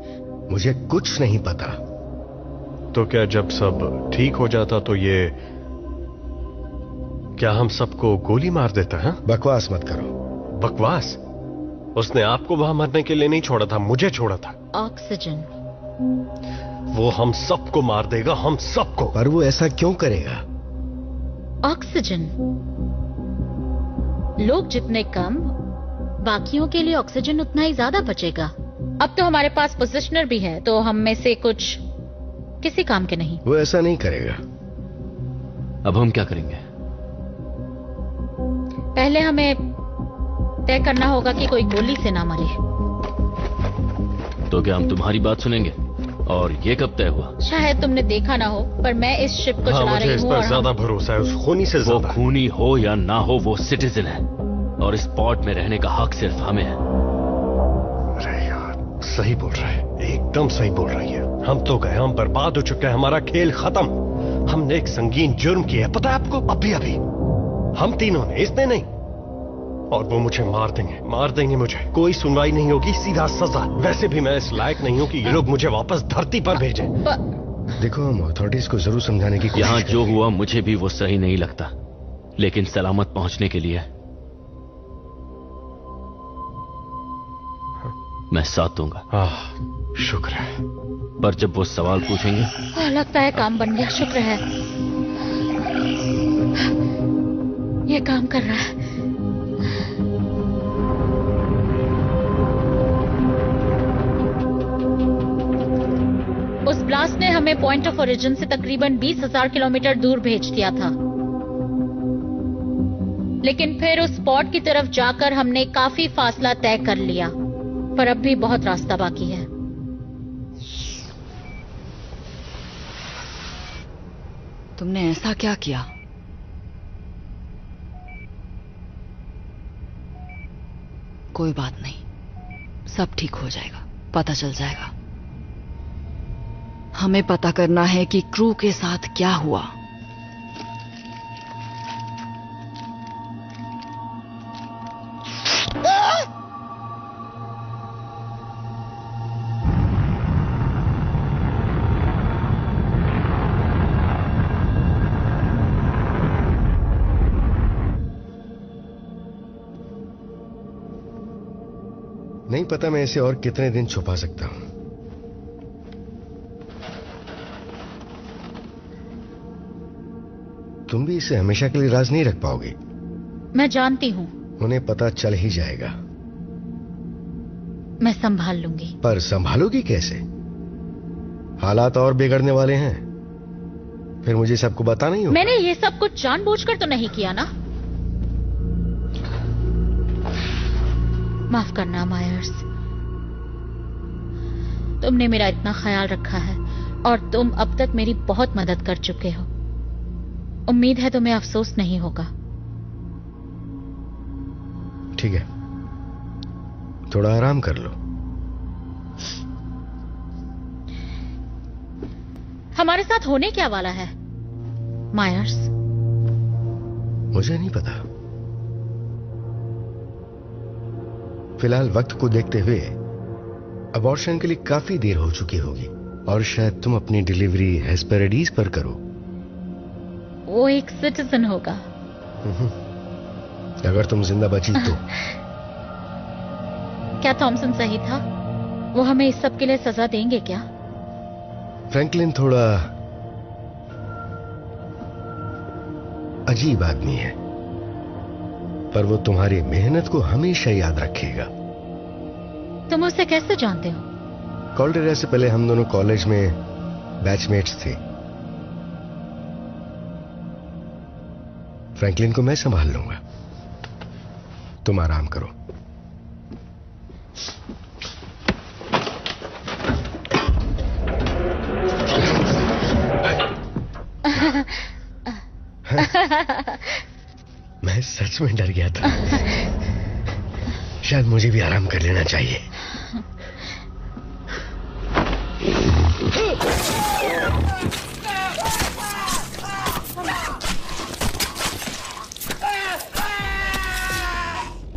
मुझे कुछ नहीं पता। तो क्या जब सब ठीक हो जाता तो ये क्या हम सबको गोली मार देता है? बकवास मत करो। बकवास? उसने आपको वहां मरने के लिए नहीं छोड़ा था, मुझे छोड़ा था। ऑक्सीजन। वो हम सबको मार देगा, हम सबको। पर वो ऐसा क्यों करेगा? ऑक्सीजन। लोग जितने कम, बाकियों के लिए ऑक्सीजन उतना ही ज्यादा बचेगा। अब तो हमारे पास पोजिशनर भी है, तो हम में से कुछ किसी काम के नहीं। वो ऐसा नहीं करेगा। अब हम क्या करेंगे? पहले हमें तय करना होगा कि कोई गोली से ना मरे। तो क्या हम तुम्हारी बात सुनेंगे? और ये कब तय हुआ? शायद तुमने देखा ना हो, पर मैं इस शिप को चला रही हूँ। मुझे इस पर ज्यादा भरोसा है, उस खूनी से ज्यादा। वो खूनी हो या ना हो, वो सिटीजन है और इस पॉड में रहने का हक सिर्फ हमें है। अरे यार, सही बोल रहा है, एकदम सही बोल रही है। हम तो गए, हम बर्बाद हो चुके हैं, हमारा खेल खत्म। हमने एक संगीन जुर्म किया है, पता है आपको? अभी अभी हम तीनों ने, इसने नहीं। और वो मुझे मार देंगे मुझे। कोई सुनवाई नहीं होगी, सीधा सजा। वैसे भी मैं इस लायक नहीं हूं कि ये लोग मुझे वापस धरती पर भेजें। देखो, हम अथॉरिटीज को जरूर समझाने की कोशिश यहां करेंगे। जो हुआ मुझे भी वो सही नहीं लगता, लेकिन सलामत पहुंचने के लिए मैं साथ दूंगा। शुक्र है। पर जब वो सवाल पूछेंगे, लगता है काम बन गया। शुक्र है ये काम कर रहा है। उस ब्लास्ट ने हमें पॉइंट ऑफ ओरिजिन से तकरीबन 20,000 किलोमीटर दूर भेज दिया था, लेकिन फिर उस स्पॉट की तरफ जाकर हमने काफी फासला तय कर लिया, पर अब भी बहुत रास्ता बाकी है। तुमने ऐसा क्या किया? कोई बात नहीं, सब ठीक हो जाएगा, पता चल जाएगा। हमें पता करना है कि क्रू के साथ क्या हुआ। नहीं पता मैं इसे और कितने दिन छुपा सकता हूं। तुम भी इसे हमेशा के लिए राज नहीं रख पाओगी। मैं जानती हूं। उन्हें पता चल ही जाएगा। मैं संभाल लूंगी। पर संभालोगी कैसे? हालात और बिगड़ने वाले हैं, फिर मुझे सबको बताना ही होगा। मैंने ये सब कुछ जानबूझकर तो नहीं किया ना। माफ करना मायर्स, तुमने मेरा इतना ख्याल रखा है और तुम अब तक मेरी बहुत मदद कर चुके हो। उम्मीद है तुम्हें अफसोस नहीं होगा। ठीक है, थोड़ा आराम कर लो। हमारे साथ होने क्या वाला है मायर्स? मुझे नहीं पता। फिलहाल वक्त को देखते हुए अबॉर्शन के लिए काफी देर हो चुकी होगी और शायद तुम अपनी डिलीवरी हेस्पेरिडीज पर करो। वो एक सिटीजन होगा। अगर तुम जिंदा बची तो। क्या थॉमसन सही था? वो हमें इस सब के लिए सजा देंगे क्या? फ्रैंकलिन थोड़ा अजीब आदमी है, पर वो तुम्हारी मेहनत को हमेशा याद रखेगा। तुम उसे कैसे जानते हो? कॉल्डेरा से पहले हम दोनों कॉलेज में बैचमेट्स थे। फ्रैंकलिन को मैं संभाल लूंगा, तुम आराम करो। मैं सच में डर गया था। शायद मुझे भी आराम कर लेना चाहिए।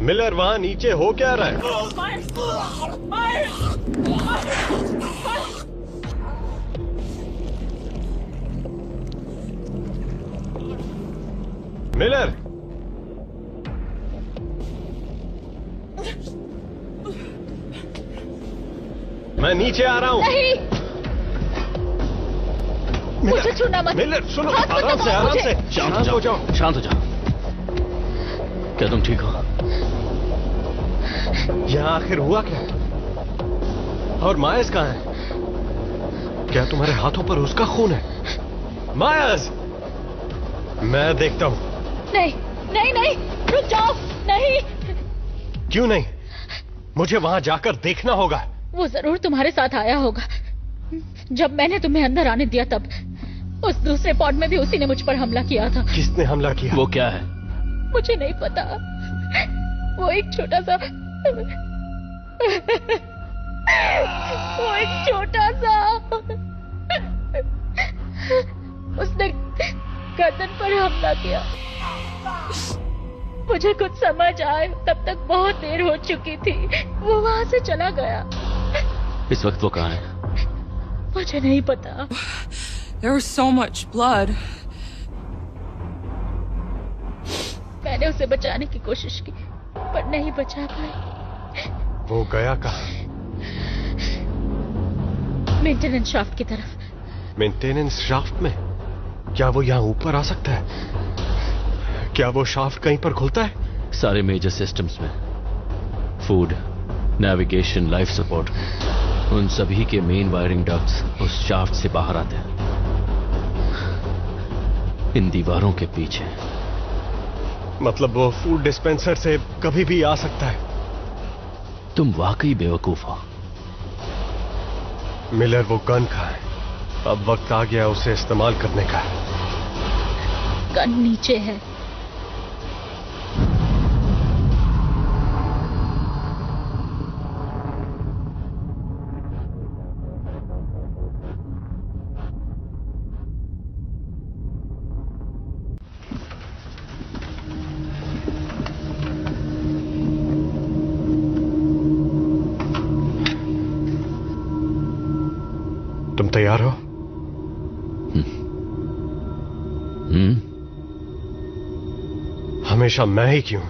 मिलर, वहां नीचे हो क्या रहा है? मिलर, मैं नीचे आ रहा हूं। नहीं, मुझे छूना मत। मिलर सुनो, आराम से, आराम से। शांत हो जाओ, शांत हो जाओ। क्या तुम ठीक हो? यहां आखिर हुआ क्या? और मायस कहां है? क्या तुम्हारे हाथों पर उसका खून है? मायस, मैं देखता हूं। नहीं नहीं नहीं, रुक जाओ। नहीं। क्यों नहीं? मुझे वहां जाकर देखना होगा। वो जरूर तुम्हारे साथ आया होगा। जब मैंने तुम्हें अंदर आने दिया तब उस दूसरे पॉड में भी उसी ने मुझ पर हमला किया था। किसने हमला किया? वो क्या है? मुझे नहीं पता। वो एक छोटा सा उसने गर्दन पर हमला किया। मुझे कुछ समझ आए तब तक बहुत देर हो चुकी थी। वो वहां से चला गया। इस वक्त वो कहाँ है? मुझे नहीं पता। There was so much blood. मैंने उसे बचाने की कोशिश की पर नहीं बचा पाई। वो गया कहाँ? मेंटेनेंस शाफ्ट की तरफ। मेंटेनेंस शाफ्ट में? क्या वो यहाँ ऊपर आ सकता है? क्या वो शाफ्ट कहीं पर खुलता है? सारे मेजर सिस्टम्स में, फूड, नेविगेशन, लाइफ सपोर्ट, उन सभी के मेन वायरिंग डक्ट्स उस शाफ्ट से बाहर आते हैं, इन दीवारों के पीछे। मतलब वो फूड डिस्पेंसर से कभी भी आ सकता है। तुम वाकई बेवकूफ हो। मिलर, वो गन कहाँ है? अब वक्त आ गया उसे इस्तेमाल करने का। गन नीचे है। तुम तैयार हो? हमेशा मैं ही क्यों?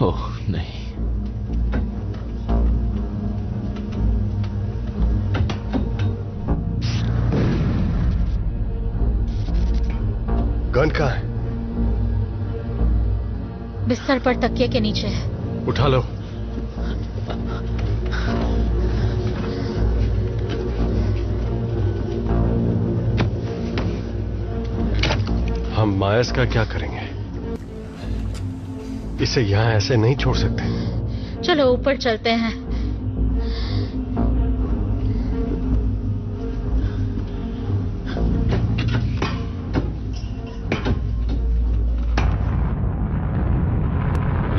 ओह नहीं, गन कहाँ है? बिस्तर पर तकिए के नीचे है। उठा लो। हम मायस का क्या करेंगे? इसे यहां ऐसे नहीं छोड़ सकते। चलो ऊपर चलते हैं।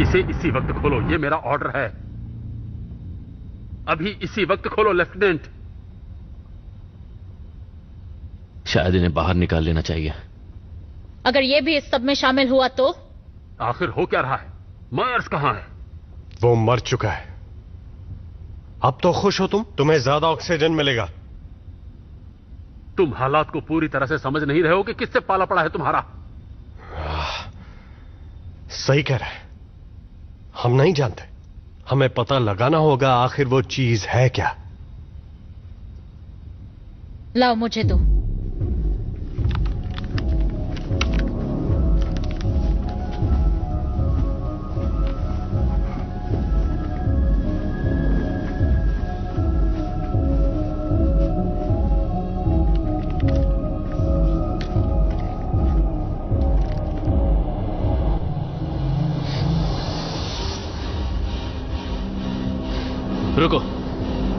इसे इसी वक्त खोलो, ये मेरा ऑर्डर है। अभी इसी वक्त खोलो लेफ्टिनेंट। शायद इन्हें बाहर निकाल लेना चाहिए। अगर ये भी इस सब में शामिल हुआ तो? आखिर हो क्या रहा है? मायर्स कहां है? वो मर चुका है। अब तो खुश हो तुम, तुम्हें ज्यादा ऑक्सीजन मिलेगा। तुम हालात को पूरी तरह से समझ नहीं रहे हो कि किससे पाला पड़ा है तुम्हारा। सही कह रहा है, हम नहीं जानते। हमें पता लगाना होगा आखिर वो चीज है क्या। लाओ मुझे दो। रुको,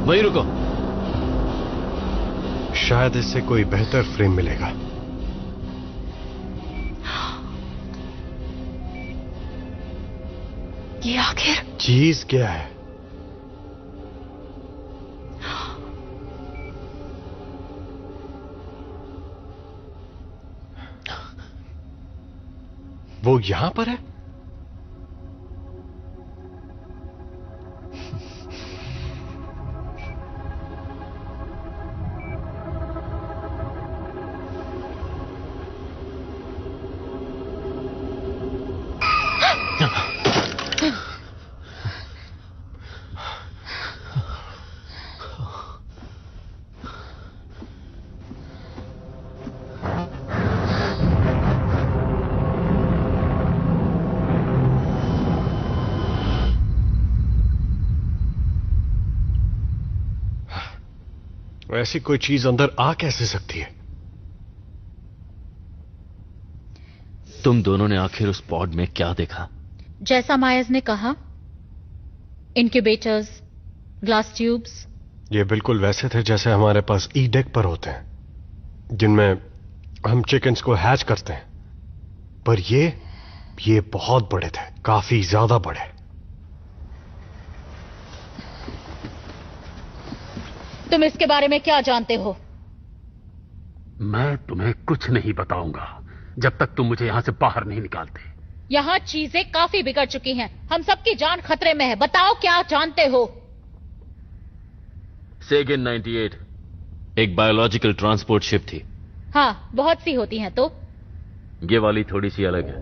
वहीं रुको। शायद इससे कोई बेहतर फ्रेम मिलेगा। ये आखिर चीज क्या है? वो यहां पर है? ऐसी कोई चीज अंदर आ कैसे सकती है? तुम दोनों ने आखिर उस पॉड में क्या देखा? जैसा मायर्स ने कहा, इनक्यूबेटर्स, ग्लास ट्यूब्स। ये बिल्कुल वैसे थे जैसे हमारे पास ई डेक पर होते हैं, जिनमें हम चिकन्स को हैच करते हैं। पर ये बहुत बड़े थे, काफी ज्यादा बड़े। तुम इसके बारे में क्या जानते हो? मैं तुम्हें कुछ नहीं बताऊंगा जब तक तुम मुझे यहां से बाहर नहीं निकालते। यहाँ चीजें काफी बिगड़ चुकी हैं। हम सबकी जान खतरे में है। बताओ क्या जानते हो? सेगन 98 एक बायोलॉजिकल ट्रांसपोर्ट शिप थी। हाँ, बहुत सी होती हैं। तो ये वाली थोड़ी सी अलग है।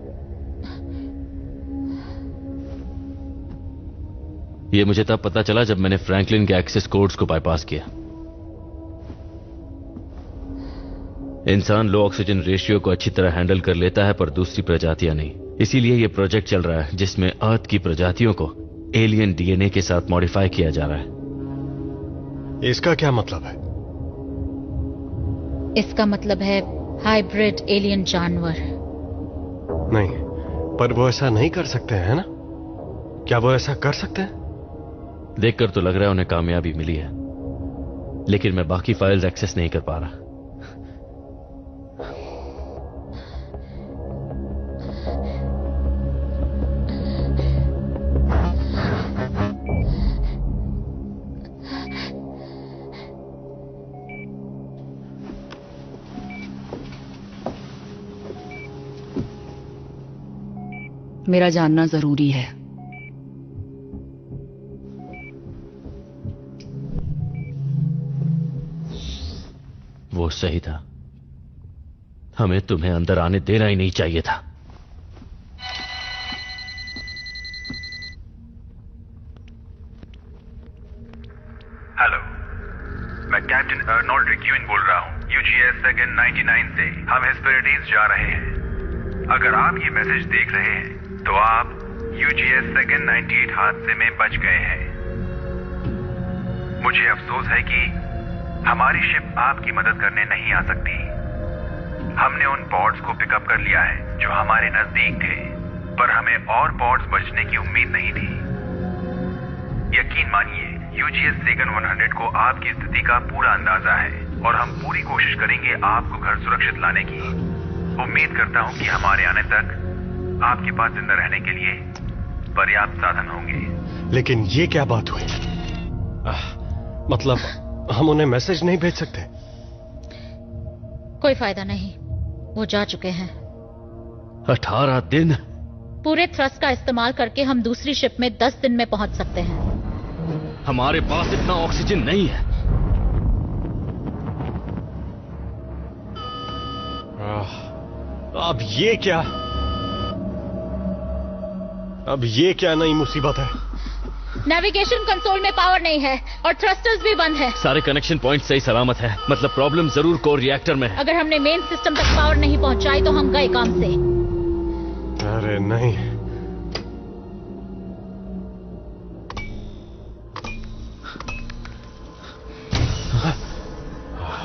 ये मुझे तब पता चला जब मैंने फ्रैंकलिन के एक्सेस कोड्स को बाईपास किया। इंसान लो ऑक्सीजन रेशियो को अच्छी तरह हैंडल कर लेता है, पर दूसरी प्रजातियां नहीं। इसीलिए यह प्रोजेक्ट चल रहा है जिसमें अर्थ की प्रजातियों को एलियन डीएनए के साथ मॉडिफाई किया जा रहा है। इसका क्या मतलब है? इसका मतलब है हाइब्रिड एलियन जानवर। नहीं, पर वो ऐसा नहीं कर सकते हैं ना? क्या वो ऐसा कर सकते हैं? देखकर तो लग रहा है उन्हें कामयाबी मिली है, लेकिन मैं बाकी फाइल्स एक्सेस नहीं कर पा रहा। मेरा जानना जरूरी है। वो सही था। हमें तुम्हें अंदर आने देना ही नहीं चाहिए था। हेलो, मैं कैप्टन अर्नोल्ड रिक्यूइन बोल रहा हूँ, यूजीएस सेगन 99 से। हम हेस्पेरिडीज जा रहे हैं। अगर आप ये मैसेज देख रहे हैं तो आप यूजीएस सेगन 98 हादसे में बच गए हैं। मुझे अफसोस है कि हमारी शिप आपकी मदद करने नहीं आ सकती। हमने उन पॉड्स को पिकअप कर लिया है जो हमारे नजदीक थे, पर हमें और पॉड्स बचने की उम्मीद नहीं थी। यकीन मानिए, यूजीएस सेगन 100 को आपकी स्थिति का पूरा अंदाजा है और हम पूरी कोशिश करेंगे आपको घर सुरक्षित लाने की। उम्मीद करता हूं कि हमारे आने तक आपके पास जिंदा रहने के लिए पर्याप्त साधन होंगे। लेकिन ये क्या बात हुई? मतलब हम उन्हें मैसेज नहीं भेज सकते? कोई फायदा नहीं, वो जा चुके हैं। 18 दिन? पूरे थ्रस्ट का इस्तेमाल करके हम दूसरी शिप में 10 दिन में पहुंच सकते हैं। हमारे पास इतना ऑक्सीजन नहीं है। अब ये क्या नई मुसीबत है? नेविगेशन कंसोल में पावर नहीं है और थ्रस्टर्स भी बंद है। सारे कनेक्शन पॉइंट सही सलामत है। मतलब प्रॉब्लम जरूर कोर रिएक्टर में है। अगर हमने मेन सिस्टम तक पावर नहीं पहुंचाई तो हम गए काम से। अरे नहीं,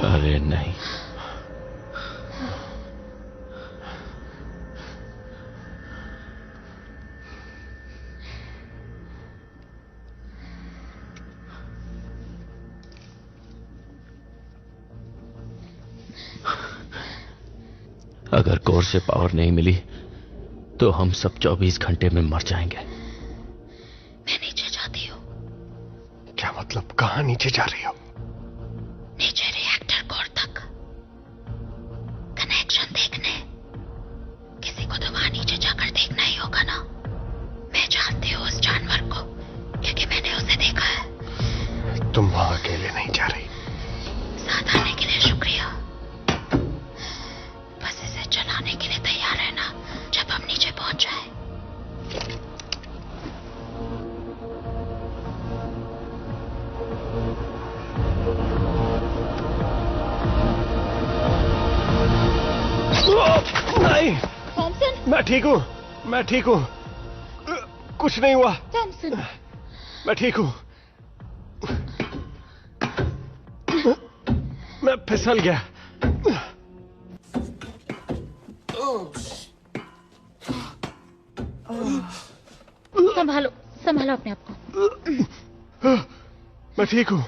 अरे नहीं। अगर कोर से पावर नहीं मिली तो हम सब 24 घंटे में मर जाएंगे। मैं नीचे जाती हूँ। क्या मतलब? कहाँ नीचे जा रही हो? नीचे रिएक्टर कोर तक कनेक्शन देखने। किसी को तो वहां नीचे जाकर देखना ही होगा ना। मैं जानती हूँ उस जानवर को क्योंकि मैंने उसे देखा है। तुम वहां अकेले नहीं जा रही। साथ आने के लिए शुक्रिया। बस इसे चलाने के लिए तैयार रहना जब हम नीचे पहुंच जाए। नहीं, थॉमसन। मैं ठीक हूँ। कुछ नहीं हुआ। थॉमसन, मैं ठीक हूँ। मैं फिसल गया। संभालो अपने आप को। मैं ठीक हूँ।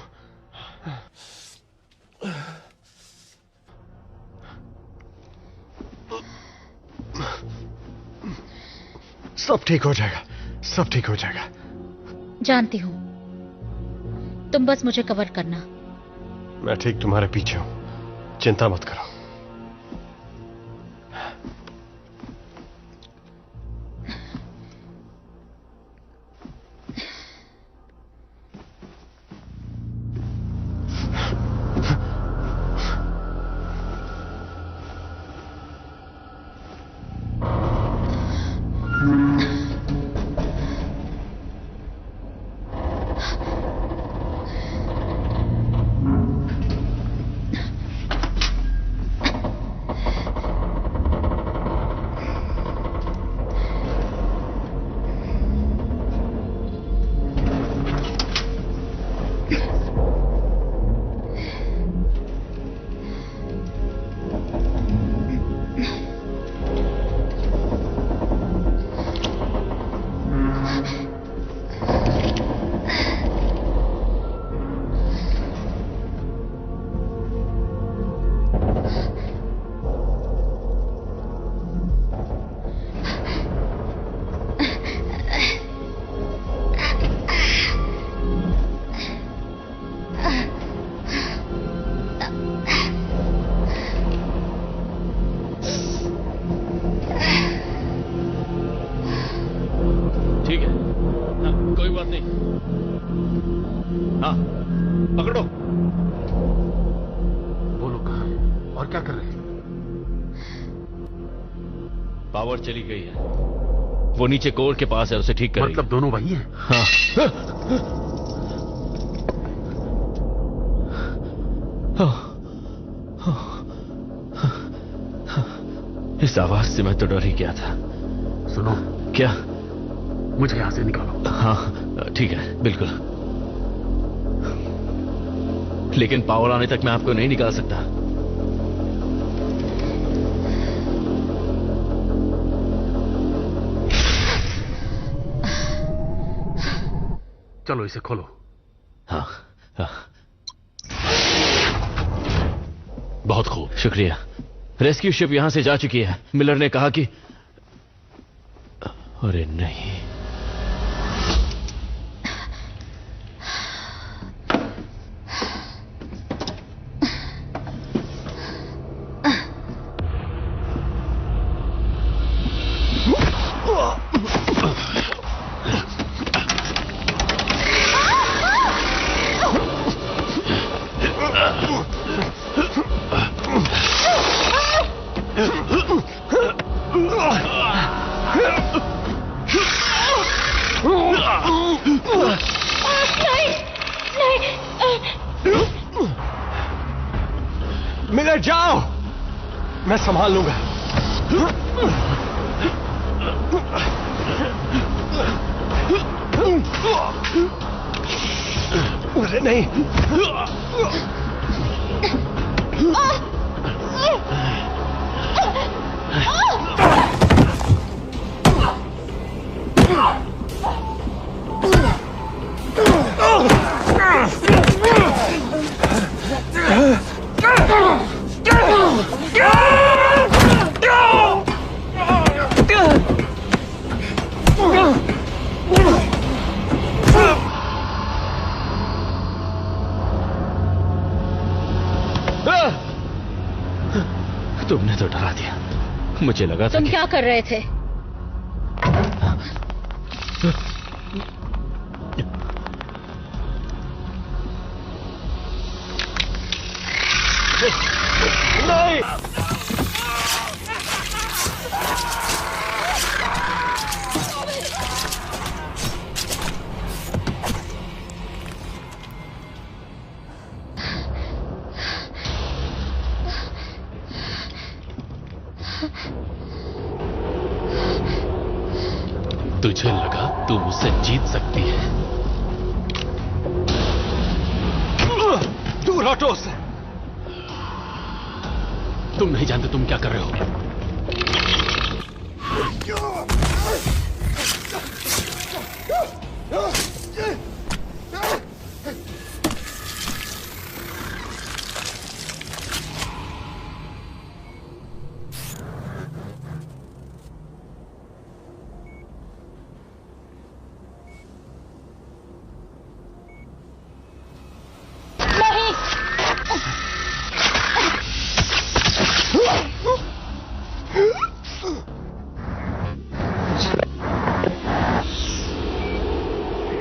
सब ठीक हो जाएगा, सब ठीक हो जाएगा। जानती हूँ, तुम बस मुझे कवर करना। मैं ठीक तुम्हारे पीछे हूं, चिंता मत करो। हाँ, पकड़ो। वो लोग कहाँ हैं और क्या कर रहे हैं? पावर चली गई है। वो नीचे कोर के पास है, उसे ठीक करेंगे। मतलब दोनों वही हैं? हाँ। इस आवाज से मैं तो डर ही गया था। सुनो। क्या? मुझे यहां से निकालो। हाँ ठीक है, बिल्कुल। लेकिन पावर आने तक मैं आपको नहीं निकाल सकता। चलो इसे खोलो। हाँ, हाँ। बहुत खूब, शुक्रिया। रेस्क्यू शिप यहां से जा चुकी है। मिलर ने कहा कि अरे नहीं, मिलर जाओ, मैं संभाल लूंगा। अरे नहीं। तुमने तो डरा दिया, मुझे लगा था तुम क्या कर रहे थे? नहीं। तुझे लगा तू मुझसे जीत सकती है? दूर हटो उससे। तुम नहीं जानते तुम क्या कर रहे हो।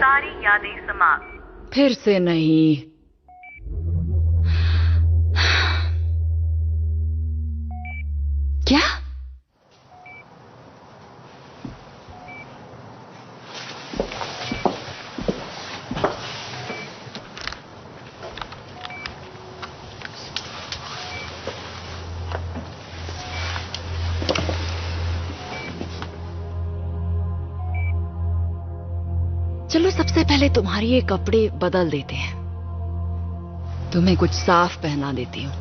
सारी यादें समाप्त। फिर से नहीं। क्या? चलो सबसे पहले तुम्हारे ये कपड़े बदल देते हैं। तुम्हें कुछ साफ पहना देती हूँ।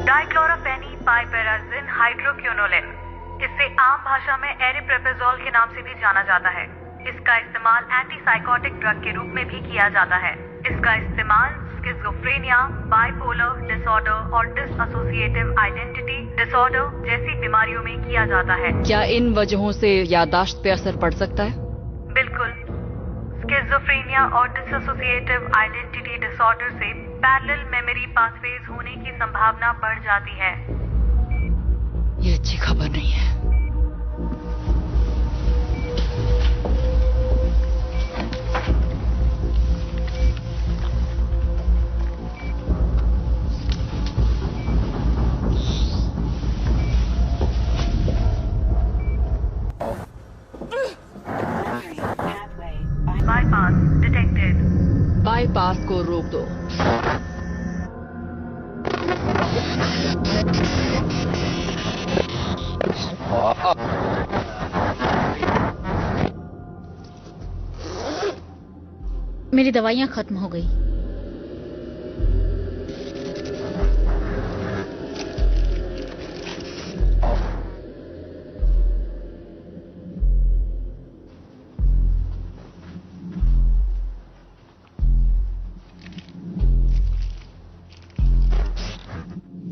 डाइक्लोरोफेनिपाइपेराजिन हाइड्रोक्विनोलेन, इसे आम भाषा में एरिप्रेपेजोल के नाम से भी जाना जाता है। इसका इस्तेमाल एंटीसाइकोटिक ड्रग के रूप में भी किया जाता है। इसका इस्तेमाल स्किज़ोफ्रेनिया, बाइपोलर डिसऑर्डर और डिसएसोसिएटिव आइडेंटिटी डिसऑर्डर जैसी बीमारियों में किया जाता है। क्या इन वजहों से याददाश्त पे असर पड़ सकता है? बिल्कुल। स्किज़ोफ्रेनिया और डिसएसोसिएटिव आइडेंटिटी डिसऑर्डर से पैरेलल मेमोरी पाथवेज होने की संभावना बढ़ जाती है। ये अच्छी खबर नहीं है। Bypass detected. बाईपास को रोक दो। मेरी दवाइयां खत्म हो गई।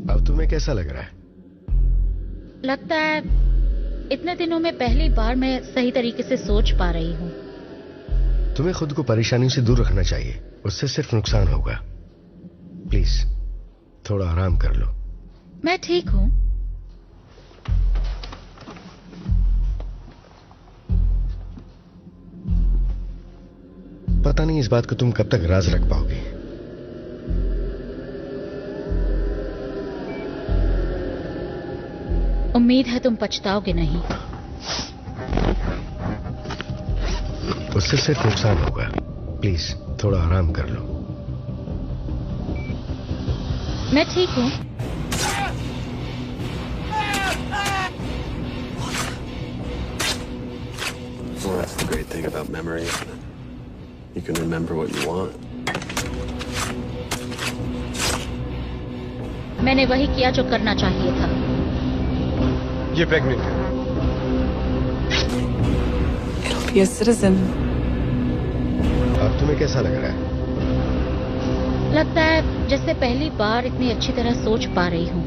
अब तुम्हें कैसा लग रहा है? लगता है इतने दिनों में पहली बार मैं सही तरीके से सोच पा रही हूँ। तुम्हें खुद को परेशानियों से दूर रखना चाहिए, उससे सिर्फ नुकसान होगा। प्लीज थोड़ा आराम कर लो। मैं ठीक हूँ। पता नहीं इस बात को तुम कब तक राज रख पाओगे। उम्मीद है तुम पछताओगे नहीं। उससे सिर्फ नुकसान होगा। प्लीज थोड़ा आराम कर लो। मैं ठीक हूँ। Well, that's the great thing about memory, isn't it? You can remember what you want. मैंने वही किया जो करना चाहिए था। ये प्रेग्नेंट है। It'll be a citizen. अब तुम्हें कैसा लग रहा है? लगता है जैसे पहली बार इतनी अच्छी तरह सोच पा रही हूँ।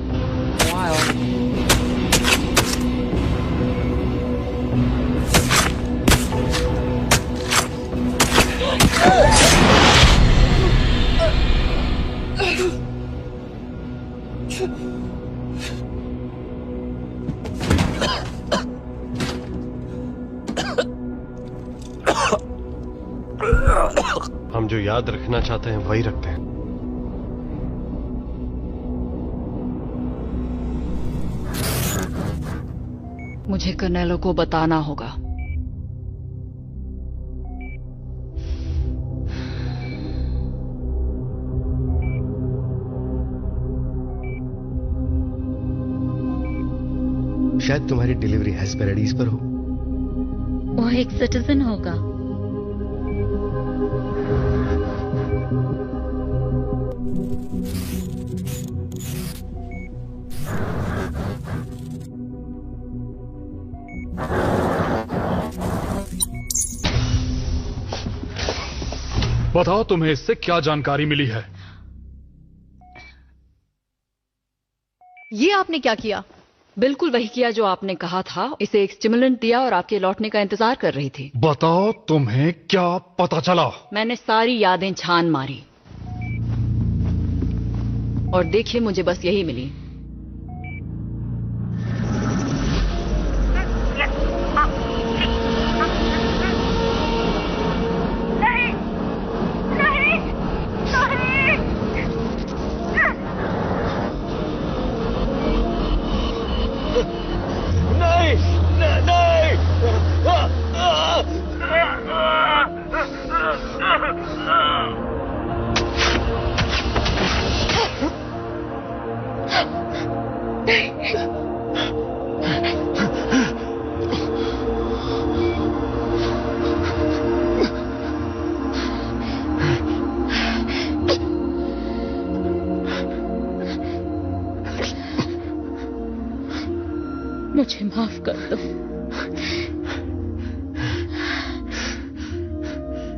हम जो याद रखना चाहते हैं वही रखते हैं। मुझे कर्नेलो को बताना होगा। शायद तुम्हारी डिलीवरी हेस्पेरिडीज पर हो। वो एक सिटीजन होगा। बताओ तुम्हें इससे क्या जानकारी मिली है? ये आपने क्या किया? बिल्कुल वही किया जो आपने कहा था। इसे एक स्टिमुलेंट दिया और आपके लौटने का इंतजार कर रही थी। बताओ तुम्हें क्या पता चला? मैंने सारी यादें छान मारी और देखिए मुझे बस यही मिली। मुझे माफ कर दो।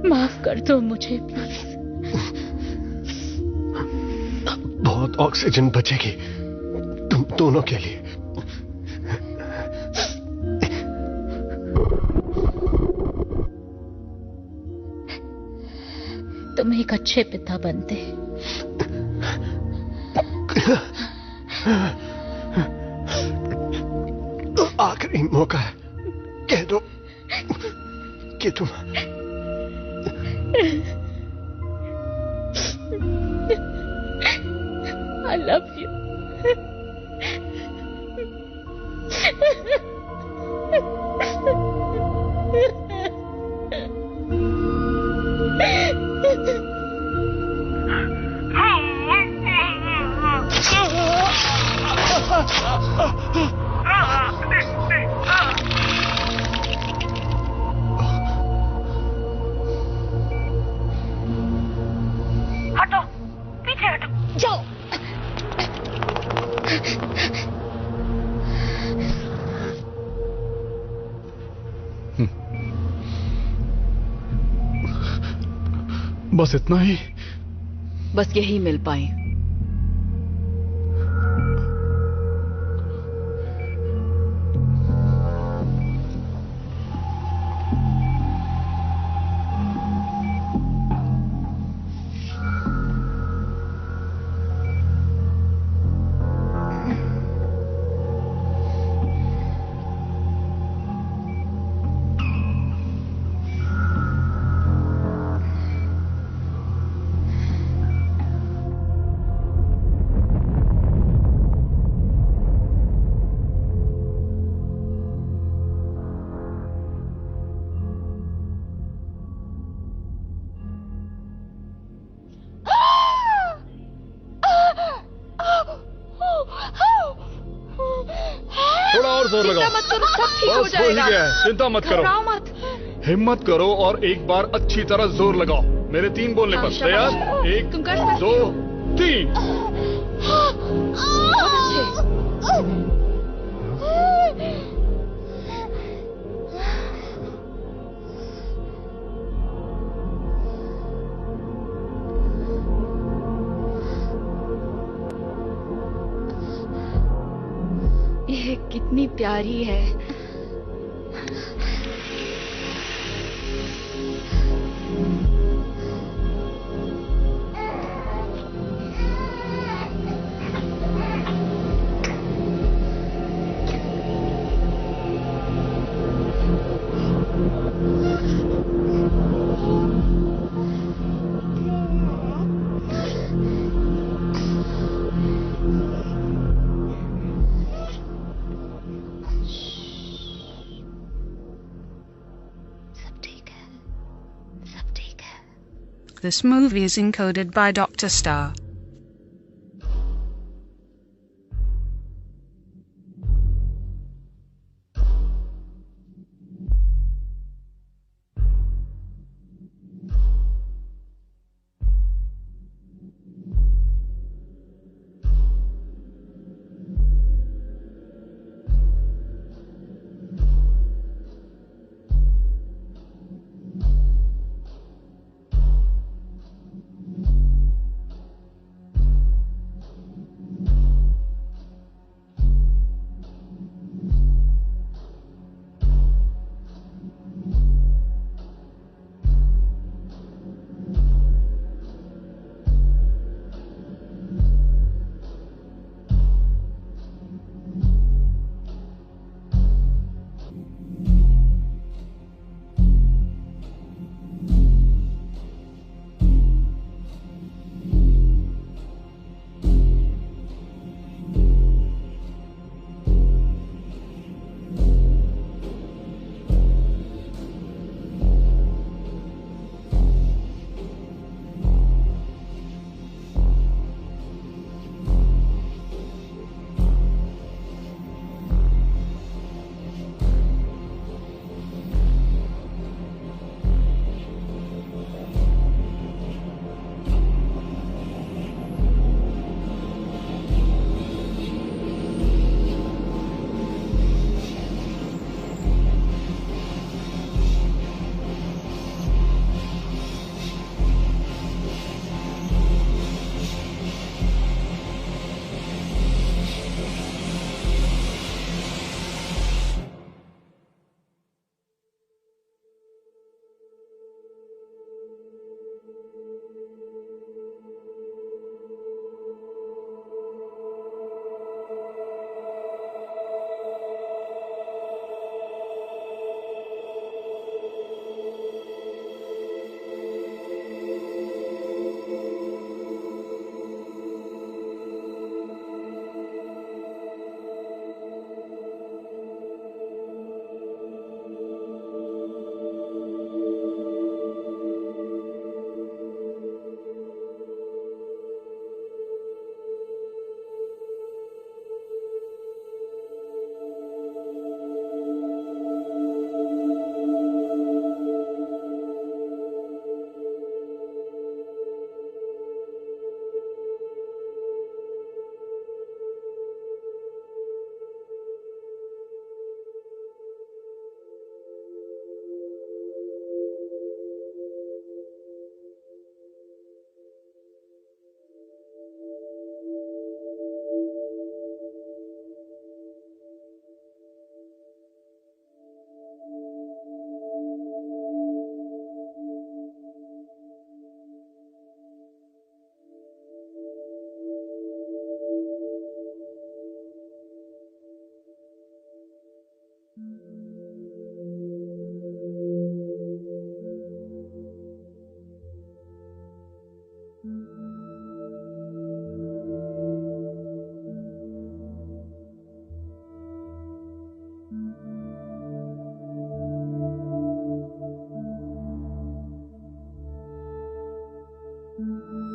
माफ कर दो मुझे प्लीज। बहुत ऑक्सीजन बचेगी तुम दोनों के लिए। तुम एक अच्छे पिता बनते। आखिरी मौका है, कह दो कि तुम I love you. हटो, पीछे हटो, जाओ। बस इतना ही? बस यही मिल पाई। और जोर लगाओ। चिंता मत करो, सब ठीक हो बस हो ही जाएगा। गया है, चिंता मत करो। घबराओ मत। हिम्मत करो और एक बार अच्छी तरह जोर लगाओ। मेरे 3 बोलने पर शाबाश। तैयार? 1 तुम कर सकते 2 3। बहुत अच्छे। ये कितनी प्यारी है। This movie is encoded by Dr. Star. Mm-hmm.